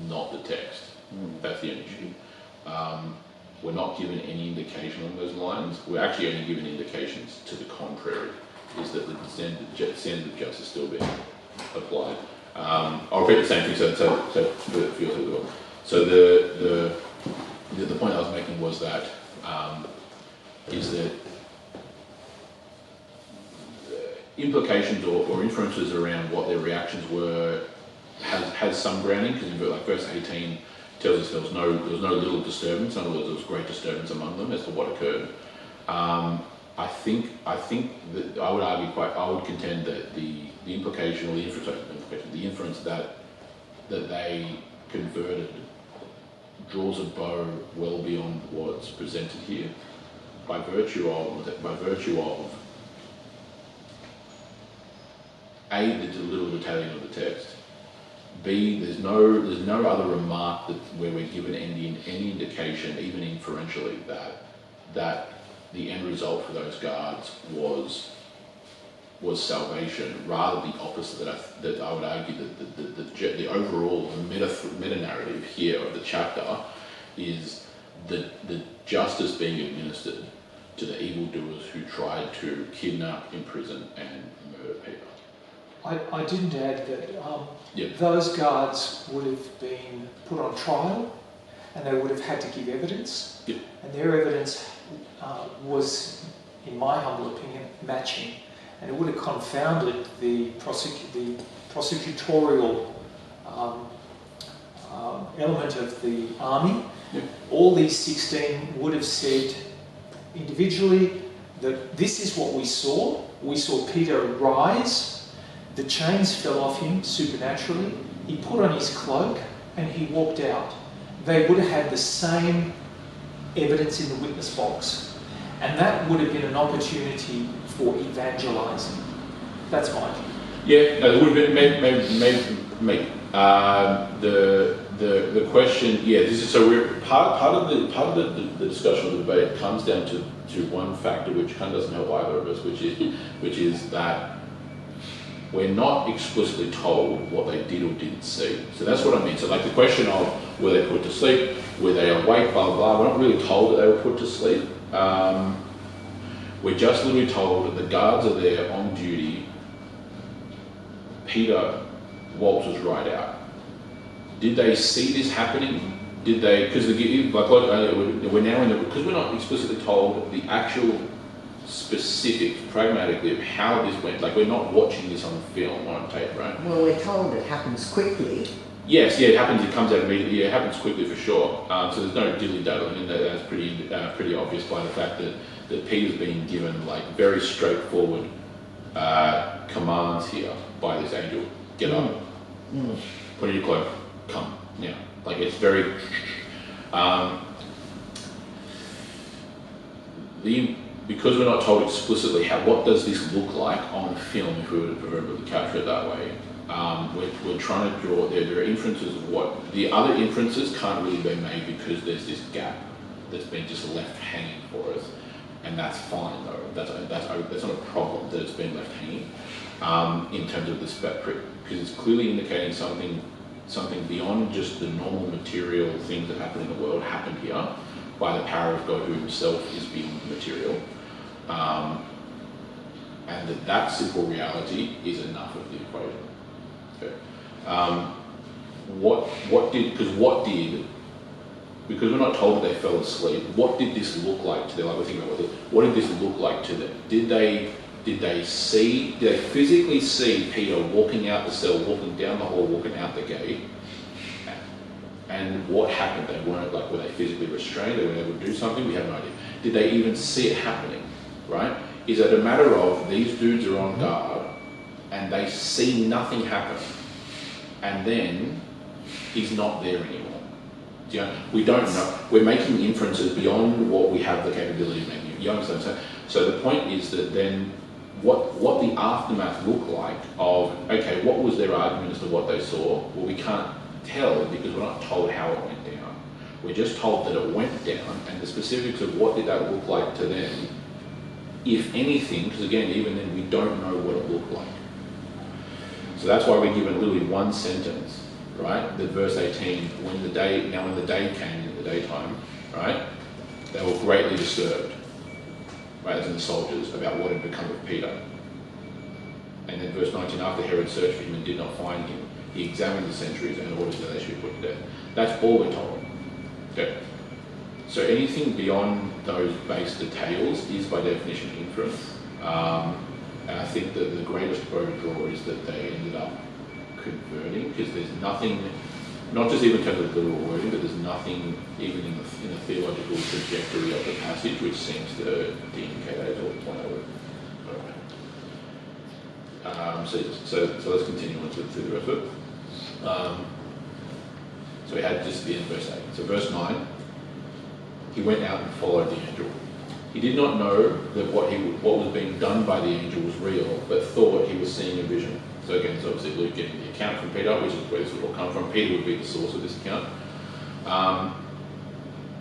not the text. That's the only issue. We're not given any indication on those lines. We're actually only given indications to the contrary, is that the standard of justice is still being applied. I'll repeat the same thing so it feels as well. So the point I was making was that is that implications or inferences around what their reactions were has some grounding, because like verse 18 tells us there was no little disturbance. In other words, there was great disturbance among them as to what occurred. I think that I would contend that the implication or the inference that they converted draws a bow well beyond what's presented here, by virtue of A, the little detailing of the text. B, there's no other remark where we're given any indication, even inferentially, that the end result for those guards was salvation. Rather the opposite. That I would argue that the overall meta narrative here of the chapter is the justice being administered to the evildoers who tried to kidnap, imprison, and murder Peter. I didn't add that those guards would have been put on trial and they would have had to give evidence. Yep. And their evidence was, in my humble opinion, matching. And it would have confounded the prosecutorial element of the army. Yep. All these 16 would have said individually that this is what we saw. We saw Peter rise. The chains fell off him supernaturally. He put on his cloak and he walked out. They would have had the same evidence in the witness box. And that would have been an opportunity for evangelizing. That's my view. Yeah, no, it would have been maybe. The question, this is so we're part of the discussion of the debate comes down to one factor which kind of doesn't help either of us, which is that we're not explicitly told what they did or didn't see. So that's what I mean. So like the question of were they put to sleep, were they awake, blah, blah, blah. We're not really told that they were put to sleep. We're just literally told that the guards are there on duty. Peter waltzes right out. Did they see this happening? Did they, because we're now because we're not explicitly told the actual specifics, pragmatically, of how this went. Like, we're not watching this on film, on tape, right? Well, we're told it happens quickly. Yes, it happens. It comes out immediately. Yeah, it happens quickly for sure. So there's no dilly-dallying, and that's pretty obvious by the fact that Peter's being given like very straightforward commands here by this angel. Get up, put on your cloak, come. Yeah, like it's very. Because we're not told explicitly what does this look like on film, if we were to proverbially capture it that way, we're trying to draw, there are inferences of what, the other inferences can't really be made because there's this gap that's been just left hanging for us, and that's fine though, that's not a problem that it's been left hanging in terms of this because it's clearly indicating something beyond just the normal material things that happen in the world happened here by the power of God who himself is beyond material. And that simple reality is enough of the equation. Okay. What did because we're not told that they fell asleep, what did this look like to them? Like we're thinking about what did this look like to them? Did they physically see Peter walking out the cell, walking down the hall, walking out the gate? And what happened? They weren't like, were they physically restrained? They weren't able to do something? We have no idea. Did they even see it happening? Right? Is it a matter of these dudes are on guard and they see nothing happen, and then he's not there anymore? You know, we don't know. We're making inferences beyond what we have the capability of making. You understand? So the point is that then what the aftermath looked like of, okay, what was their argument as to what they saw? Well, we can't tell because we're not told how it went down. We're just told that it went down, and the specifics of what did that look like to them, if anything, because again, even then we don't know what it looked like. So that's why we're given literally one sentence, right? The verse 18, when the day came in the daytime, right? They were greatly disturbed, right, as in the soldiers, about what had become of Peter. And then verse 19, after Herod searched for him and did not find him, he examined the sentries and ordered that they should be put to death. That's all we're told. Okay. So anything beyond those base details is by definition inference. And I think that the greatest bow to draw is that they ended up converting, because there's nothing, not just even in terms of literal wording, but there's nothing even in the theological trajectory of the passage which seems to indicate that or point out. So let's continue on through the rest of it. So we had just the end of verse 8. So verse 9, he went out and followed the angel. He did not know that what was being done by the angel was real, but thought he was seeing a vision. So again, it's obviously Luke getting the account from Peter, which is where this will come from. Peter would be the source of this account.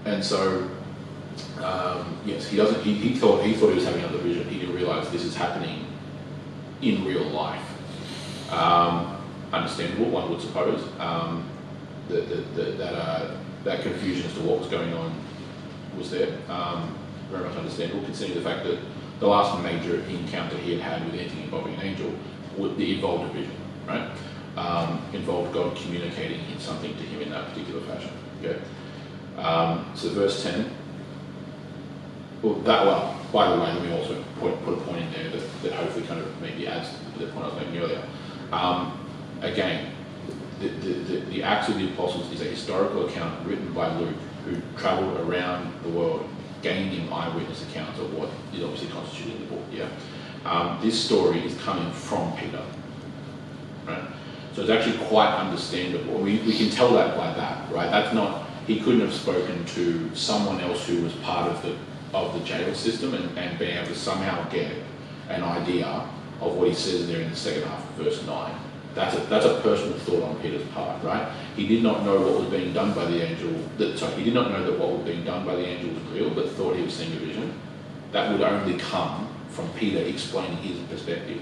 And so, yes, he thought he was having another vision. He didn't realise this is happening in real life. Understandable, one would suppose. That confusion as to what was going on was there. Very much understandable, considering the fact that the last major encounter he had with anything involving an angel involved a vision, right? Involved God communicating something to him in that particular fashion. Okay. So verse 10. By the way, let me also put a point in there that hopefully kind of maybe adds to the point I was making earlier. Again, the Acts of the Apostles is a historical account written by Luke, who travelled around the world gaining eyewitness accounts of what is obviously constituted in the book. Yeah, this story is coming from Peter, right? So it's actually quite understandable. We can tell that by that, right? That's not, he couldn't have spoken to someone else who was part of the jail system and being able to somehow get an idea of what he says there in the second half of verse 9. That's a personal thought on Peter's part, right? He did not know what was being done by the angel. He did not know that what was being done by the angel was real, but thought he was seeing a vision. That would only come from Peter explaining his perspective,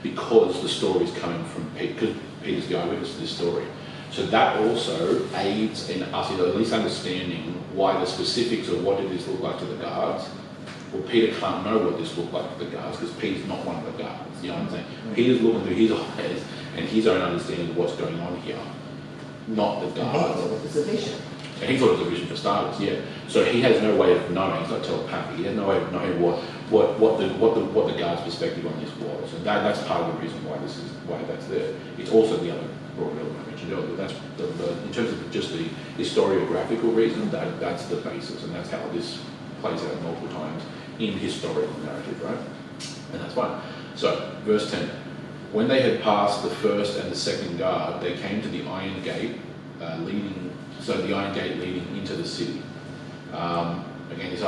because the story is coming from Peter, because Peter's the eyewitness to this story. So that also aids in us in at least understanding why the specifics of what did this look like to the guards. Well, Peter can't know what this looked like to the guards because Peter's not one of the guards. You know what I'm saying? Peter's looking through his eyes and his own understanding of what's going on here, not the guards. And he thought it was a vision. And he thought it was a vision for starters, yeah. So he has no way of knowing. He's not telepathic. He has no way of knowing what the guard's perspective on this was, and that's part of the reason why that's there. It's also the other broad element I mentioned earlier. That's in terms of just the historiographical reason. That's the basis, and that's how this plays out multiple times in historical narrative, right? And that's fine. So, verse 10. When they had passed the first and the second guard, they came to the iron gate leading into the city. Again, this is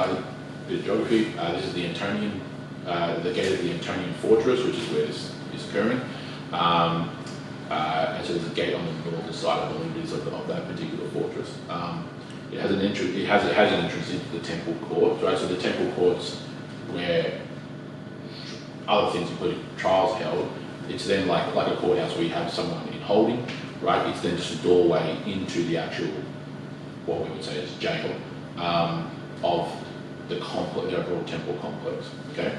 bit of geography. This is the Antonian, the gate of the Antonian fortress, which is where this is occurring. And so there's a gate on the northern side, I believe it is, of that particular fortress. It has an entrance. It has an entrance into the temple courts, right? So the temple courts, where other things, including trials, held. It's then like a courthouse where you have someone in holding, right? It's then just a doorway into the actual, what we would say is jail, of the complex, the overall temple complex. Okay,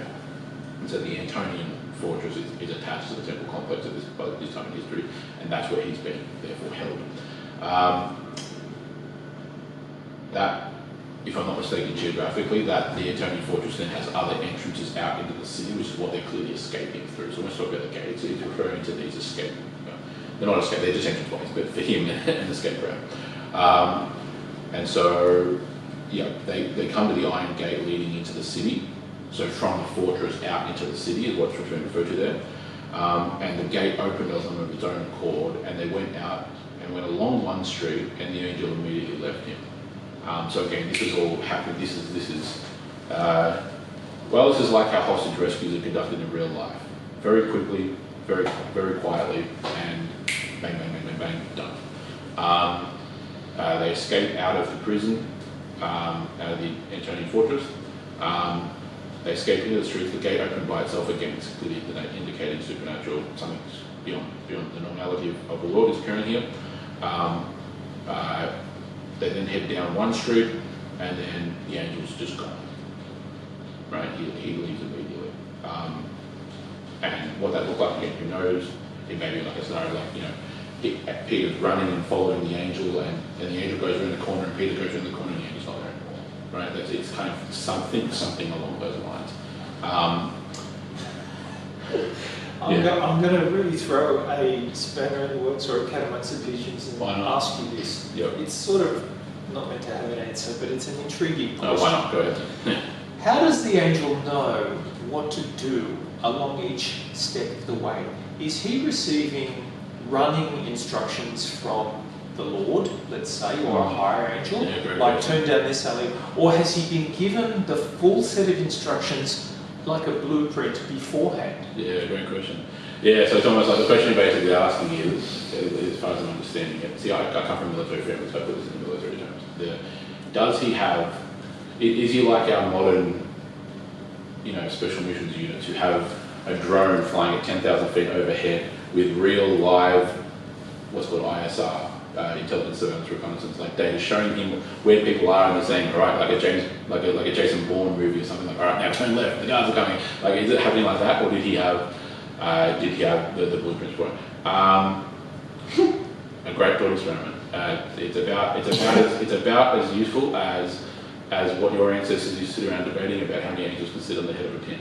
and so the Antonian fortress is attached to the temple complex at this time in history, and that's where he's been therefore held. that, if I'm not mistaken geographically, that the Antonian fortress then has other entrances out into the city, which is what they're clearly escaping through. So when we talk about the gates, he's referring to these escape. They're not escape, they're just entrance ways, but for him, an escape route. And so, yeah, they come to the iron gate leading into the city. So from the fortress out into the city is what's referred to there. And the gate opened of its own accord, and they went out and went along one street, and the angel immediately left him. So again, this is all happening. This is like how hostage rescues are conducted in real life. Very quickly, very very quietly, and bang bang bang bang bang, done. They escape out of the prison, out of the Antonian fortress. They escape into the streets. The gate opened by itself again. It's clearly indicating supernatural, something beyond the normality of the world is occurring here. They then head down one street, and then the angel's just gone. Right? He leaves immediately. And what that looked like, again, who knows? It may be like a scenario like, Peter's running and following the angel, and the angel goes around the corner, and Peter goes around the corner, and the angel's not there anymore. Right? It's kind of something along those lines. I'm going to really throw a spanner in the works or a cat amongst the pigeons and ask you this. Yep. It's sort of not meant to have an answer, but it's an intriguing question. Oh, why not? Go ahead. How does the angel know what to do along each step of the way? Is he receiving running instructions from the Lord, let's say, or a higher angel, like turn down this alley, or has he been given the full set of instructions like a blueprint beforehand? Yeah, great question. Yeah, so it's almost like the question you're basically asking is, as far as I'm understanding it, see, I come from military families, so I put this in military terms. Does he have, is he like our modern, special missions units who have a drone flying at 10,000 feet overhead with real live, what's called ISR, intelligence surveillance reconnaissance, like data showing him where people are, and they're saying, all right, like a Jason Bourne movie or something, like, all right, now turn left, the guards are coming. Like, is it happening like that, or did he have the blueprints for it? A great thought experiment. It's about as useful as what your ancestors used to sit around debating about how many angels could sit on the head of a pin.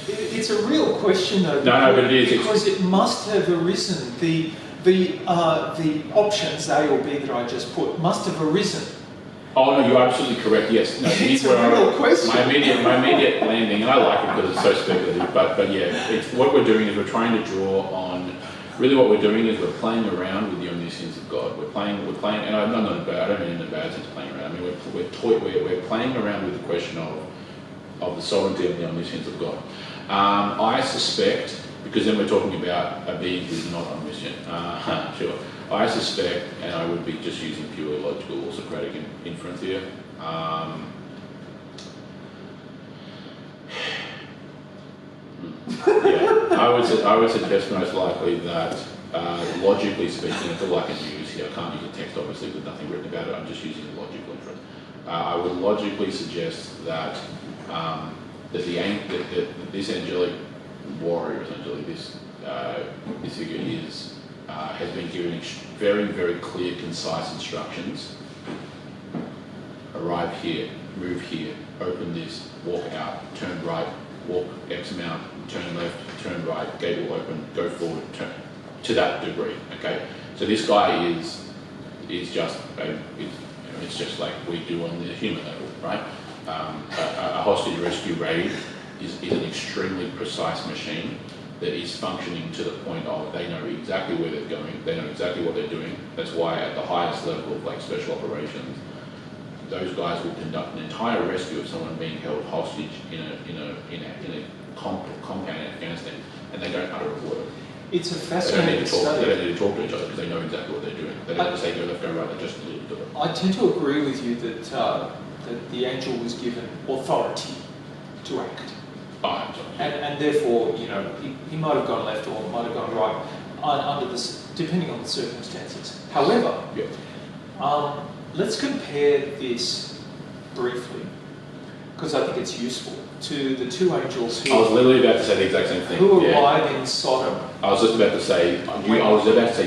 It's a real question, though. No, but it is. Because it must have arisen. The options A or B that I just put must have arisen. Oh no, you're absolutely correct. Yes, no, it's a real question. My immediate landing, and I like it because it's so speculative. But yeah, it's what we're doing is we're trying to draw on. Really, what we're doing is we're playing around with the omniscience of God. We're playing, and I don't mean in a bad sense playing around. I mean we're playing around with the question of the sovereignty of the omniscience of God. I suspect, because then we're talking about a being who's not omniscient. Sure. I suspect, and I would be just using purely logical or Socratic inference here. I would suggest most likely that, logically speaking, it's all I can use here. I can't use a text, obviously, with nothing written about it. I'm just using a logical inference. I would logically suggest that this angelic warrior, essentially, this figure has been given very, very clear, concise instructions. Arrive here, move here, open this, walk out, turn right, walk X amount, turn left, turn right, gate will open, go forward, turn, to that degree. Okay, so this guy is just it's just like we do on the human level, right? A hostage rescue raid is an extremely precise machine that is functioning to the point of they know exactly where they're going, they know exactly what they're doing. That's why at the highest level of like special operations, those guys will conduct an entire rescue of someone being held hostage in a compound in Afghanistan, and they don't utter a word. It's a fascinating study. They don't need to talk to each other because they know exactly what they're doing. They don't say go left, go right. They just do it. I tend to agree with you that the angel was given authority to act. Oh, I'm sorry. And therefore, he might have gone left or might have gone right under this, depending on the circumstances. However, yeah. Let's compare this briefly because I think it's useful, to the two angels I was literally about to say the exact same thing. who arrive in Sodom. I was just about to say,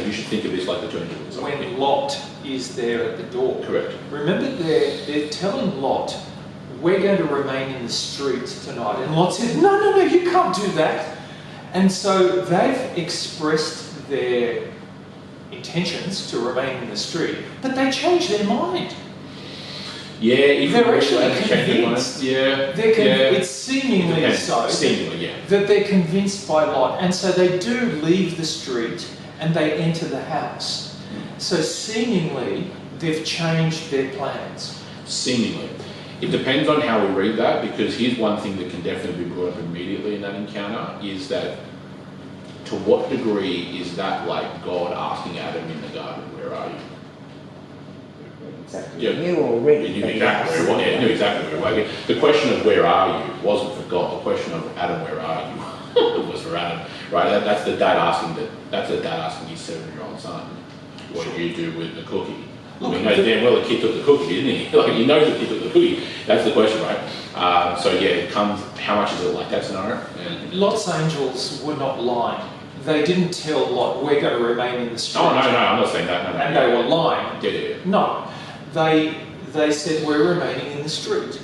you should think of this like the two angels. When Lot is there at the door. Correct. Remember, they're telling Lot, we're going to remain in the street tonight. And Lot said, no, you can't do that. And so they've expressed their intentions to remain in the street, but they changed their mind. Yeah, if they're actually convinced. It's seemingly so. Seemingly, yeah. That they're convinced by Lot, and so they do leave the street and they enter the house. So seemingly, they've changed their plans. Seemingly. It depends on how we read that, because here's one thing that can definitely be brought up immediately in that encounter, is that to what degree is that like God asking Adam in the garden, where are you? Exactly. Yeah. You already He knew exactly where he knew exactly where he was. The question of where are you wasn't for God. The question of Adam, where are you, was for Adam. Right? That's the dad asking his 7-year-old son, what do you do with the cookie? Look, we know damn well the kid took the cookie, didn't he? Like, he knows the kid took the cookie. That's the question, right? So yeah, it comes. How much is it like that scenario? Lot's angels were not lying. They didn't tell Lot, we're going to remain in the street. Oh no, I'm not saying that. No. And they were lying. Yeah. No, they said we're remaining in the street.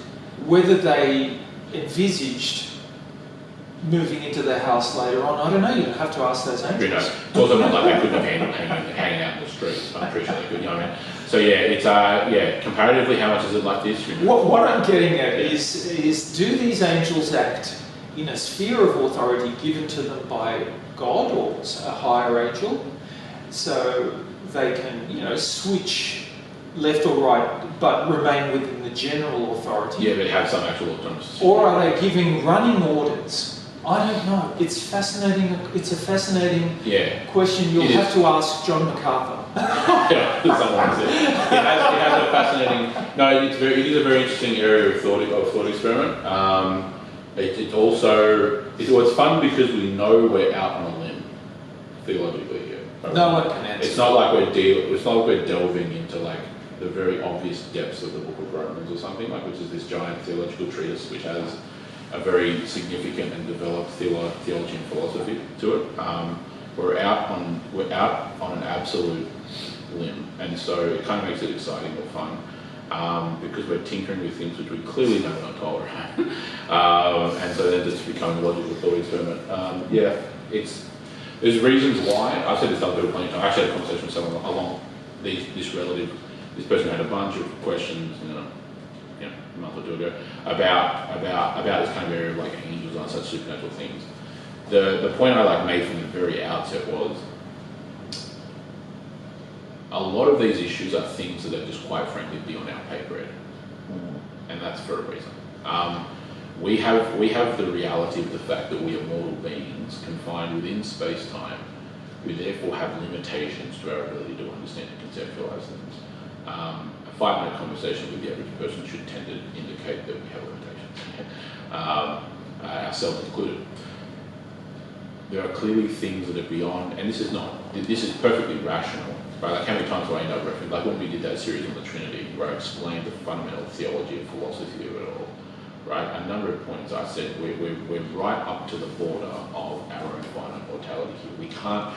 Whether they envisaged moving into their house later on, I don't know. You have to ask those angels. Who knows? It's also not like they couldn't have handled hanging out in the street. I'm pretty sure they could. You know what I mean? So yeah, it's comparatively, how much is it like this? What I'm getting at is do these angels act in a sphere of authority given to them by God or a higher angel, so they can switch left or right, but remain within the general authority? Yeah, but have some actual autonomy. Or are they giving running orders? I don't know. It's fascinating. It's a fascinating question. You'll have to ask John MacArthur. Someone said. It has a fascinating. No, it is a very interesting area of thought experiment. It's fun because we know we're out on a limb theologically here. No one can answer. It's not like we're delving into like the very obvious depths of the Book of Romans or something, like, which is this giant theological treatise which has a very significant and developed theology and philosophy to it. We're out on an absolute limb, and so it kind of makes it exciting or fun, because we're tinkering with things which we clearly know we're not told, right? And so then just becoming a logical thought experiment. There's reasons why. I've said this to other people plenty of times. I actually had a conversation with someone along this person had a bunch of questions, a month or two ago, about this kind of area of like angels and such supernatural things. The point I made from the very outset was a lot of these issues are things that are just quite frankly beyond our pay grade, and that's for a reason. We have the reality of the fact that we are mortal beings confined within space-time, who therefore have limitations to our ability to understand and conceptualize things. A 5-minute conversation with the average person should tend to indicate that we have limitations, ourselves included. There are clearly things that are beyond, and this is perfectly rational, right? Like how many times do I end up referencing, like when we did that series on the Trinity, where I explained the fundamental theology and philosophy of it all, right? A number of points I said we're right up to the border of our own finite mortality here. We can't,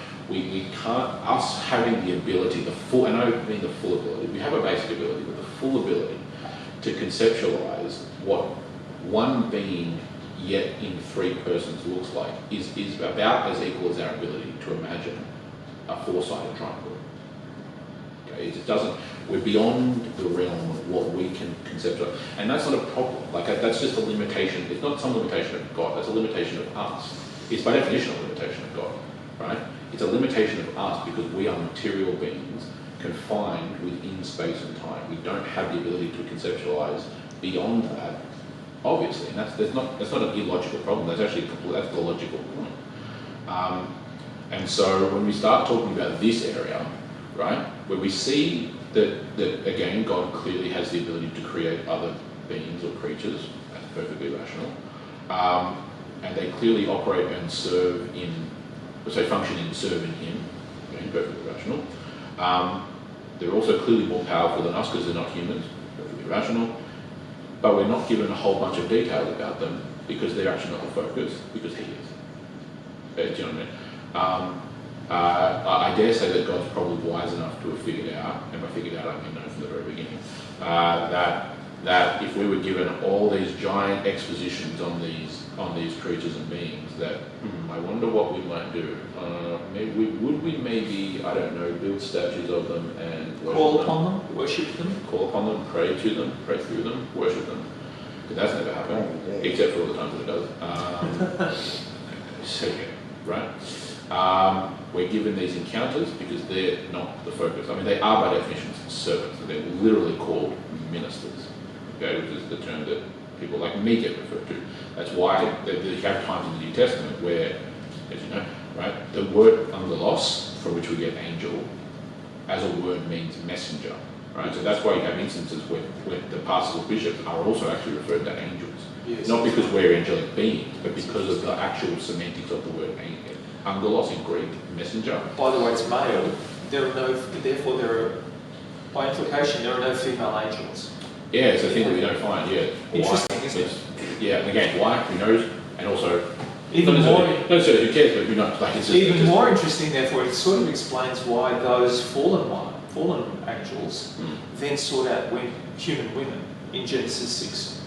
us having the ability, and I don't mean the full ability, we have a basic ability, but the full ability to conceptualize what one being yet in 3 persons looks like is about as equal as our ability to imagine a 4-sided triangle. Okay, it doesn't. We're beyond the realm of what we can conceptualize, and that's not a problem. Like that's just a limitation. It's not some limitation of God. That's a limitation of us. It's by definition a limitation of God, right? It's a limitation of us because we are material beings confined within space and time. We don't have the ability to conceptualize beyond that. Obviously, and that's not an illogical problem. That's actually that's the logical point. And so when we start talking about this area, right, where we see that again God clearly has the ability to create other beings or creatures, that's perfectly rational, and they clearly operate and function and serve in Him, again perfectly rational. They're also clearly more powerful than us because they're not humans, perfectly rational. but we're not given a whole bunch of details about them because they're actually not the focus, because he is. Do you know what I mean? I dare say that God's probably wise enough to have figured out, and by figured out I mean know from the very beginning, that if we were given all these giant expositions on these creatures and beings, that I wonder what we might do. Would we maybe, I don't know, build statues of them and call upon them, worship them, pray to them, pray through them, worship them? Because that's never happened, except for all the times that it does. So yeah, right? We're given these encounters because they're not the focus. I mean, they are by definition servants. They're literally called ministers, okay, which is the term that people like me get referred to. That's why you have times in the New Testament where, as you know, right, the word angelos, from which we get angel, as a word means messenger, right? So that's why you have instances where the pastors or bishops are also actually referred to angels. Yes. Not because we're angelic beings, but because of the actual semantics of the word angel. Angelos in Greek, messenger. By the way, it's male. Therefore, by implication, there are no female angels. Yeah, it's a thing that we don't find. Yeah, interesting, isn't it? Yeah, and again, why? Who knows? And also, even not more, necessarily who cares, but who knows? Like, it's just, even more interesting. Therefore, it sort of explains why those fallen angels then sought out human women in Genesis 6.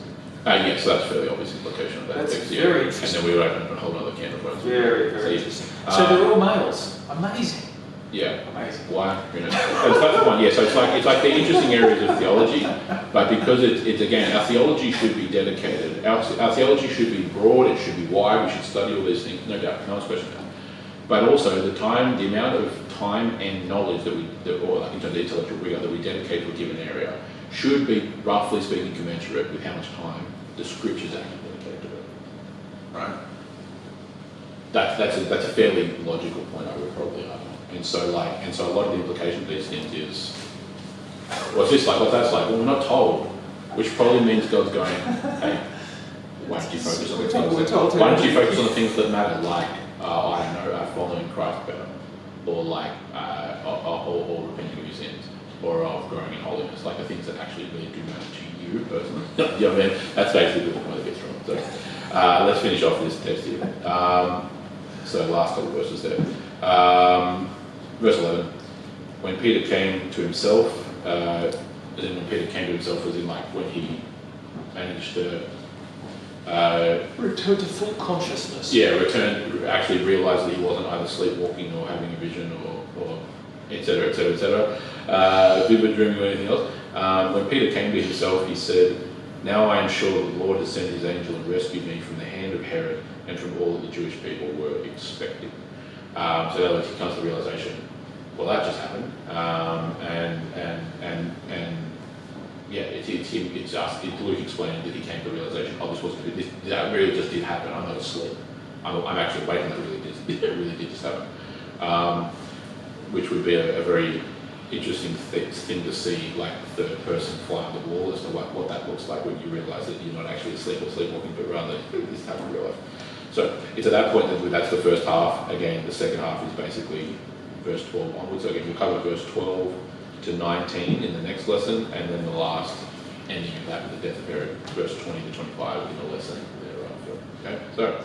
Yeah, so that's a fairly obvious implication of that. That's text, very yeah. interesting. And then we would open a whole other can of worms. Very, very interesting. So they're all males. Amazing. Yeah. Amazing. Why? Who knows? That's the point. Yeah. So it's like the interesting areas of theology, but because it's again, our theology should be dedicated. Our theology should be broad. It should be wide. We should study all these things. No doubt. No one's questioning that. But also the amount of time and knowledge or like in terms of intellectual rigor that we dedicate to a given area should be, roughly speaking, commensurate with how much time the scriptures actually dedicate to it. Right? That's a fairly logical point, I would probably argue. And so a lot of the implication of these things is, what's this like? What's that like? Well, we're not told, which probably means God's going, hey, why don't you focus on the things? Why don't you focus on the things that matter, like I don't know, following Christ better, or like or repenting of your sins, or of growing in holiness, like the things that actually really do matter to you personally. You know what I mean? That's basically the point that gets wrong. So let's finish off this text here. So last couple of verses there. Verse 11. When Peter came to himself, when Peter came to himself was in like when he managed to return to full consciousness. Yeah, actually realised that he wasn't either sleepwalking or having a vision or etc. Vivid dreaming or anything else. When Peter came to himself, he said, "Now I am sure that the Lord has sent his angel and rescued me from the hand of Herod and from all that the Jewish people were expecting." So in other words, he comes to the realisation, well, that just happened, it's Luke explaining that he came to the realisation, that really just did happen. I'm not asleep. I'm actually awake, and that really did just happen. Which would be a very interesting thing to see, like the third person fly on the wall as to what that looks like when you realise that you're not actually asleep or sleepwalking, but rather this happened in real life. So it's at that point that that's the first half. Again, the second half is basically verse 12 onwards. So again, we'll cover verse 12 to 19 in the next lesson, and then the last ending of that with the death of Herod, verse 20 to 25 in the lesson thereafter. Okay, so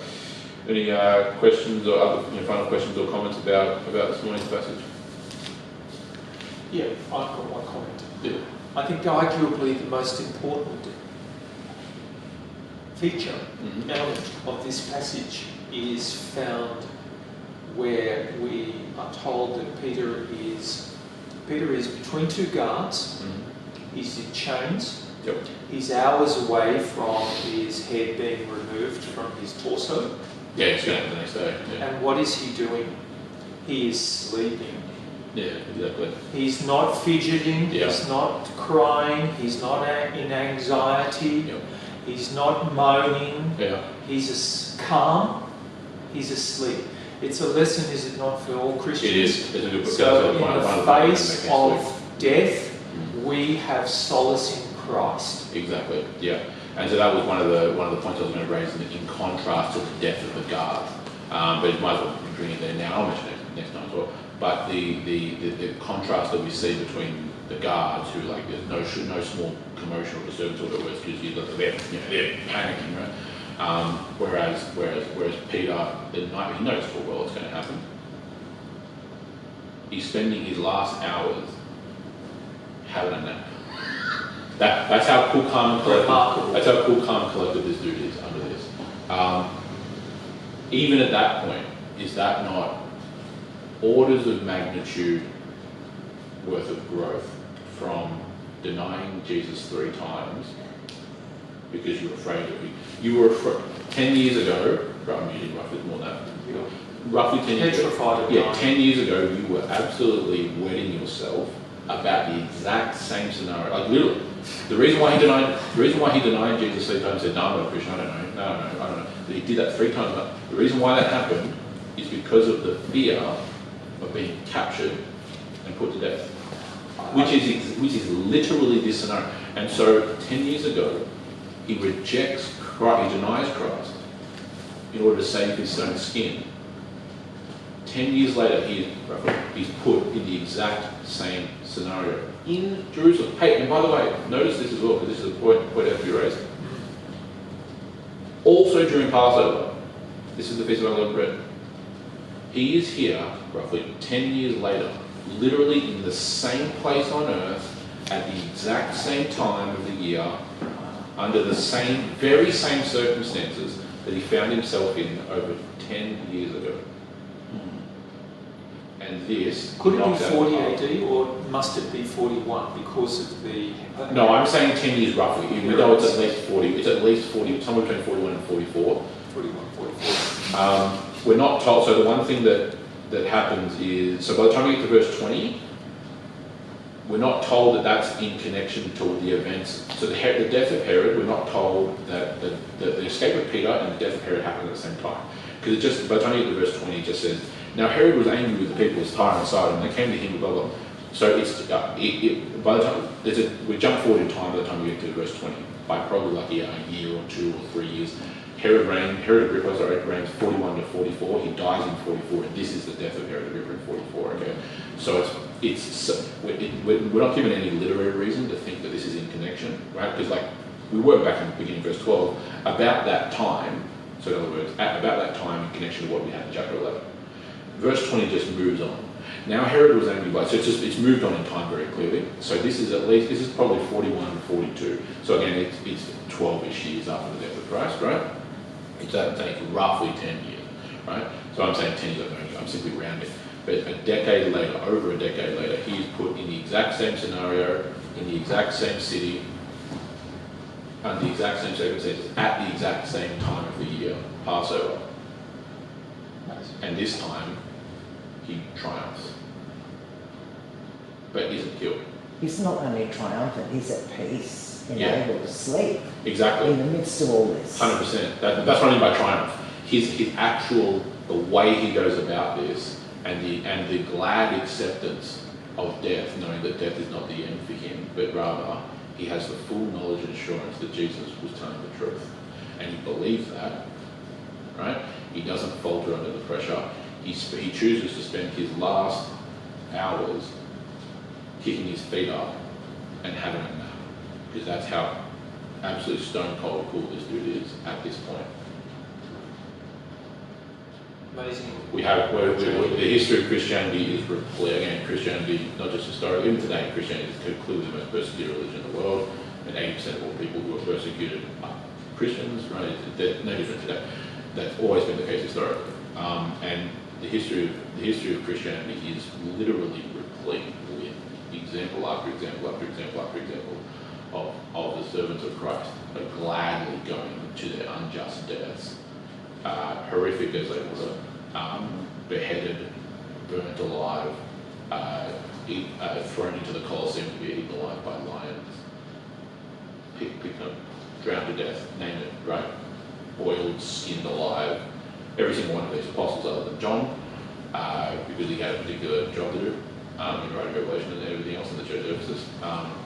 any questions or other final questions or comments about this morning's passage? Yeah, I've got one comment. Yeah. I think arguably the most important feature, element of this passage is found where we are told that Peter is between two guards. He's in chains. Yep. He's hours away from his head being removed from his torso. Yeah, it's going to happen the next day. Yeah. And what is he doing? He is sleeping. Yeah, exactly. He's not fidgeting. Yeah. He's not crying. He's not in anxiety. Yep. He's not moaning. Yeah. He's calm. He's asleep. It's a lesson, is it not, for all Christians? It is. It's a good book. So in the face of death, we have solace in Christ. Exactly. Yeah. And so that was one of the points I was going to raise in contrast to the death of the guard. But it might as well bring it there now. I'll mention it next time as well. But the contrast that we see between the guards who like there's no small commotion or disturbance or whatever, because they're panicking, right? Whereas Peter, the night he knows full well what's going to happen. He's spending his last hours having a nap. That's how cool, calm, and collected. That's how cool, calm, and collected this dude is under this. Even at that point, is that not orders of magnitude worth of growth from denying Jesus 3 times because you're afraid of him? You were afraid 10 years ago. I'm using roughly more than that. Roughly 10 years ago. Yeah, 10 years ago, you were absolutely wedding yourself about the exact same scenario. Like literally, the reason why he denied Jesus 3 times, said, "No, I'm not a Christian. I don't know. I don't know." But he did that 3 times. The reason why that happened is because of the fear of being captured and put to death, which is literally this scenario. And so 10 years ago, he rejects Christ, he denies Christ in order to save his own skin. 10 years later, he's put in the exact same scenario in Jerusalem. Hey, and by the way, notice this as well, because this is a point that has to be raised. Also during Passover, this is the Feast of Unleavened Bread. He is here, roughly 10 years later, literally in the same place on earth, at the exact same time of the year, under the very same circumstances that he found himself in over 10 years ago. And this... Could it be 40 AD or must it be 41 because of the... No, I'm saying 10 years roughly. We know it's at least 40. It's at least 40, somewhere between 41 and 44. 41, 44. We're not told... So the one thing that happens is... So by the time we get to verse 20, we're not told that that's in connection to the events. So the death of Herod, we're not told that the escape of Peter and the death of Herod happened at the same time. Because it just, by the time you get to verse 20, it just says, "Now Herod was angry with the people of Tyre and Sidon, and they came to him with blah blah." So it's by the time we jump forward in time by the time we get to verse 20 by probably like a year or 2 or 3 years. Herod Agrippa reigns 41 to 44. He dies in 44, and this is the death of Herod Agrippa in 44. Okay, so we're not given any literary reason to think that this is in connection, right? Because like we were back in the beginning, verse 12, about that time. So in other words, about that time in connection to what we had in chapter 11. Verse 20 just moves on. Now Herod was angry by, so it's moved on in time very clearly. So this is probably 41 and 42. So again, it's 12-ish years after the death of Christ, right? It's roughly 10 years, right? So I'm saying 10 years, I'm simply rounding. But over a decade later, he is put in the exact same scenario, in the exact same city, under the exact same circumstances, at the exact same time of the year, Passover. And this time, he triumphs, but isn't killed. He's not only triumphant, he's at peace and able to sleep. Exactly. In the midst of all this. 100%. That's what I mean by triumph. His actual, the way he goes about this, and the glad acceptance of death, knowing that death is not the end for him, but rather he has the full knowledge and assurance that Jesus was telling the truth. And he believes that, right? He doesn't falter under the pressure. He chooses to spend his last hours kicking his feet up and having a nap. Because that's how absolutely stone cold cool this dude is at this point. Amazing. The history of Christianity is again, Christianity, not just historically, even today, Christianity is clearly the most persecuted religion in the world, and 80% of all people who are persecuted are Christians, right? They're no different today. That's always been the case historically. And the history of Christianity is literally replete with example after example after example after example of the servants of Christ gladly going to their unjust deaths. Horrific as they were, beheaded, burnt alive, thrown into the Colosseum to be eaten alive by lions, picked up, drowned to death, name it, right? Boiled, skinned alive. Every single one of these apostles, other than John, because he had a particular job to do in writing Revelation and everything else in the church of Ephesus.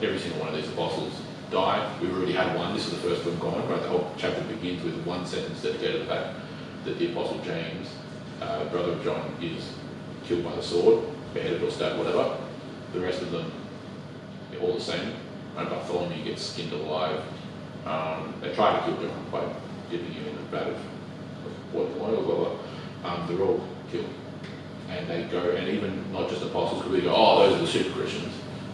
Every single one of these apostles died. We've already had one. This is the first one gone, right? The whole chapter begins with one sentence dedicated to the fact that the apostle James, brother of John, is killed by the sword, beheaded or stabbed, whatever. The rest of them they're all the same. Right? Bartholomew gets skinned alive. They try to kill John by dipping him in a vat of boiling oil, blah, blah. They're all killed. And they go, and even not just apostles, because we go, oh, those are the super Christians,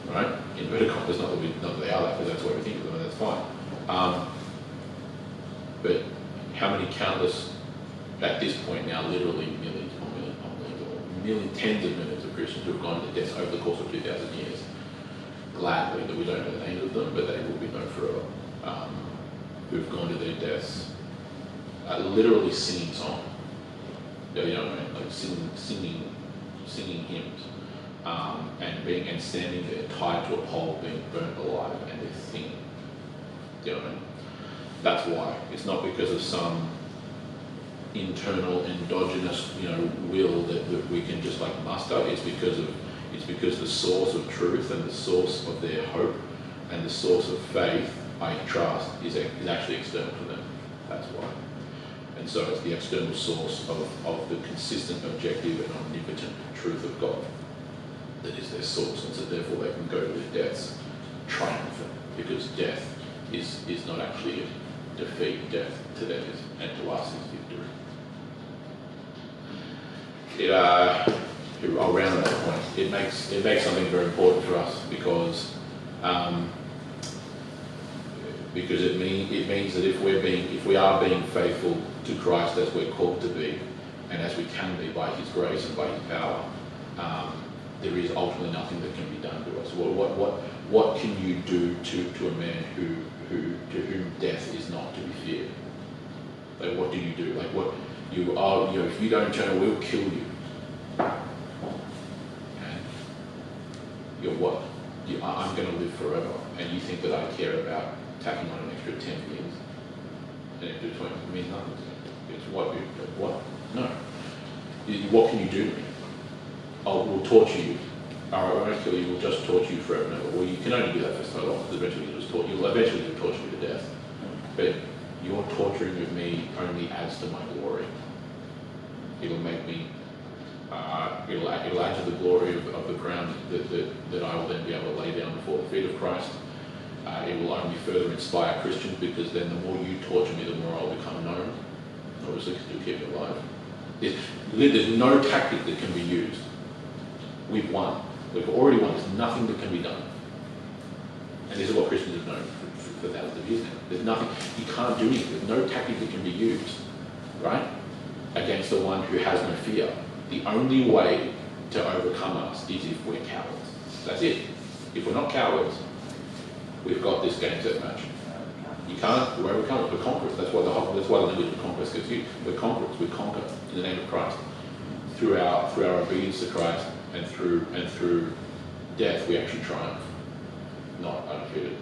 right? Inverted commas, not that they are that, because that's what we think of them, and that's fine. But how many countless, at this point now, literally tens of millions of Christians who have gone to death over the course of 2,000 years, gladly that we don't know the names of them, but they will be known forever, who've gone to their deaths, literally singing songs. You know what I mean? Like singing hymns, and standing there tied to a pole, being burnt alive, and they're singing. You know what I mean? That's why. It's not because of some internal endogenous, will that we can just like muster. It's because the source of truth and the source of their hope and the source of faith, I trust, is actually external to them. That's why. And so it's the external source of the consistent, objective and omnipotent truth of God that is their source. And so therefore they can go to their deaths triumphant, because death is not actually a defeat. Death to them is, and to us, is victory. I'll round at that point. It makes something very important for us because it means that if we are being faithful to Christ as we're called to be, and as we can be by His grace and by His power, there is ultimately nothing that can be done to us. What can you do to a man to whom death is not to be feared? Like, what do you do? Like, what you are, if you don't turn, we'll kill you. And you're what? I'm going to live forever, and you think that I care about tacking on an extra 10 years, an extra 20, it means nothing to me. It's what? No. What can you do to me? We'll torture you. All right, we won't kill you, we'll just torture you forever and ever. Well, you can only do that for so long, because eventually you'll eventually torture me to death. But your torturing of me only adds to my glory. It'll make me, it'll add to the glory of the ground that I will then be able to lay down before the feet of Christ. It will only further inspire Christians, because then the more you torture me, the more I'll become known. Obviously, because you'll keep me alive. There's no tactic that can be used. We've won. We've already won. There's nothing that can be done. And this is what Christians have known for thousands of years now. There's nothing. You can't do anything. There's no tactic that can be used, right, against the one who has no fear. The only way to overcome us is if we're cowards. That's it. If we're not cowards, we've got this game set match. You can't. We're overcomers. We're conquerors. That's why the language of conquest gets used. We're conquerors. We conquer in the name of Christ through our obedience to Christ, and through death we actually triumph, not undefeated.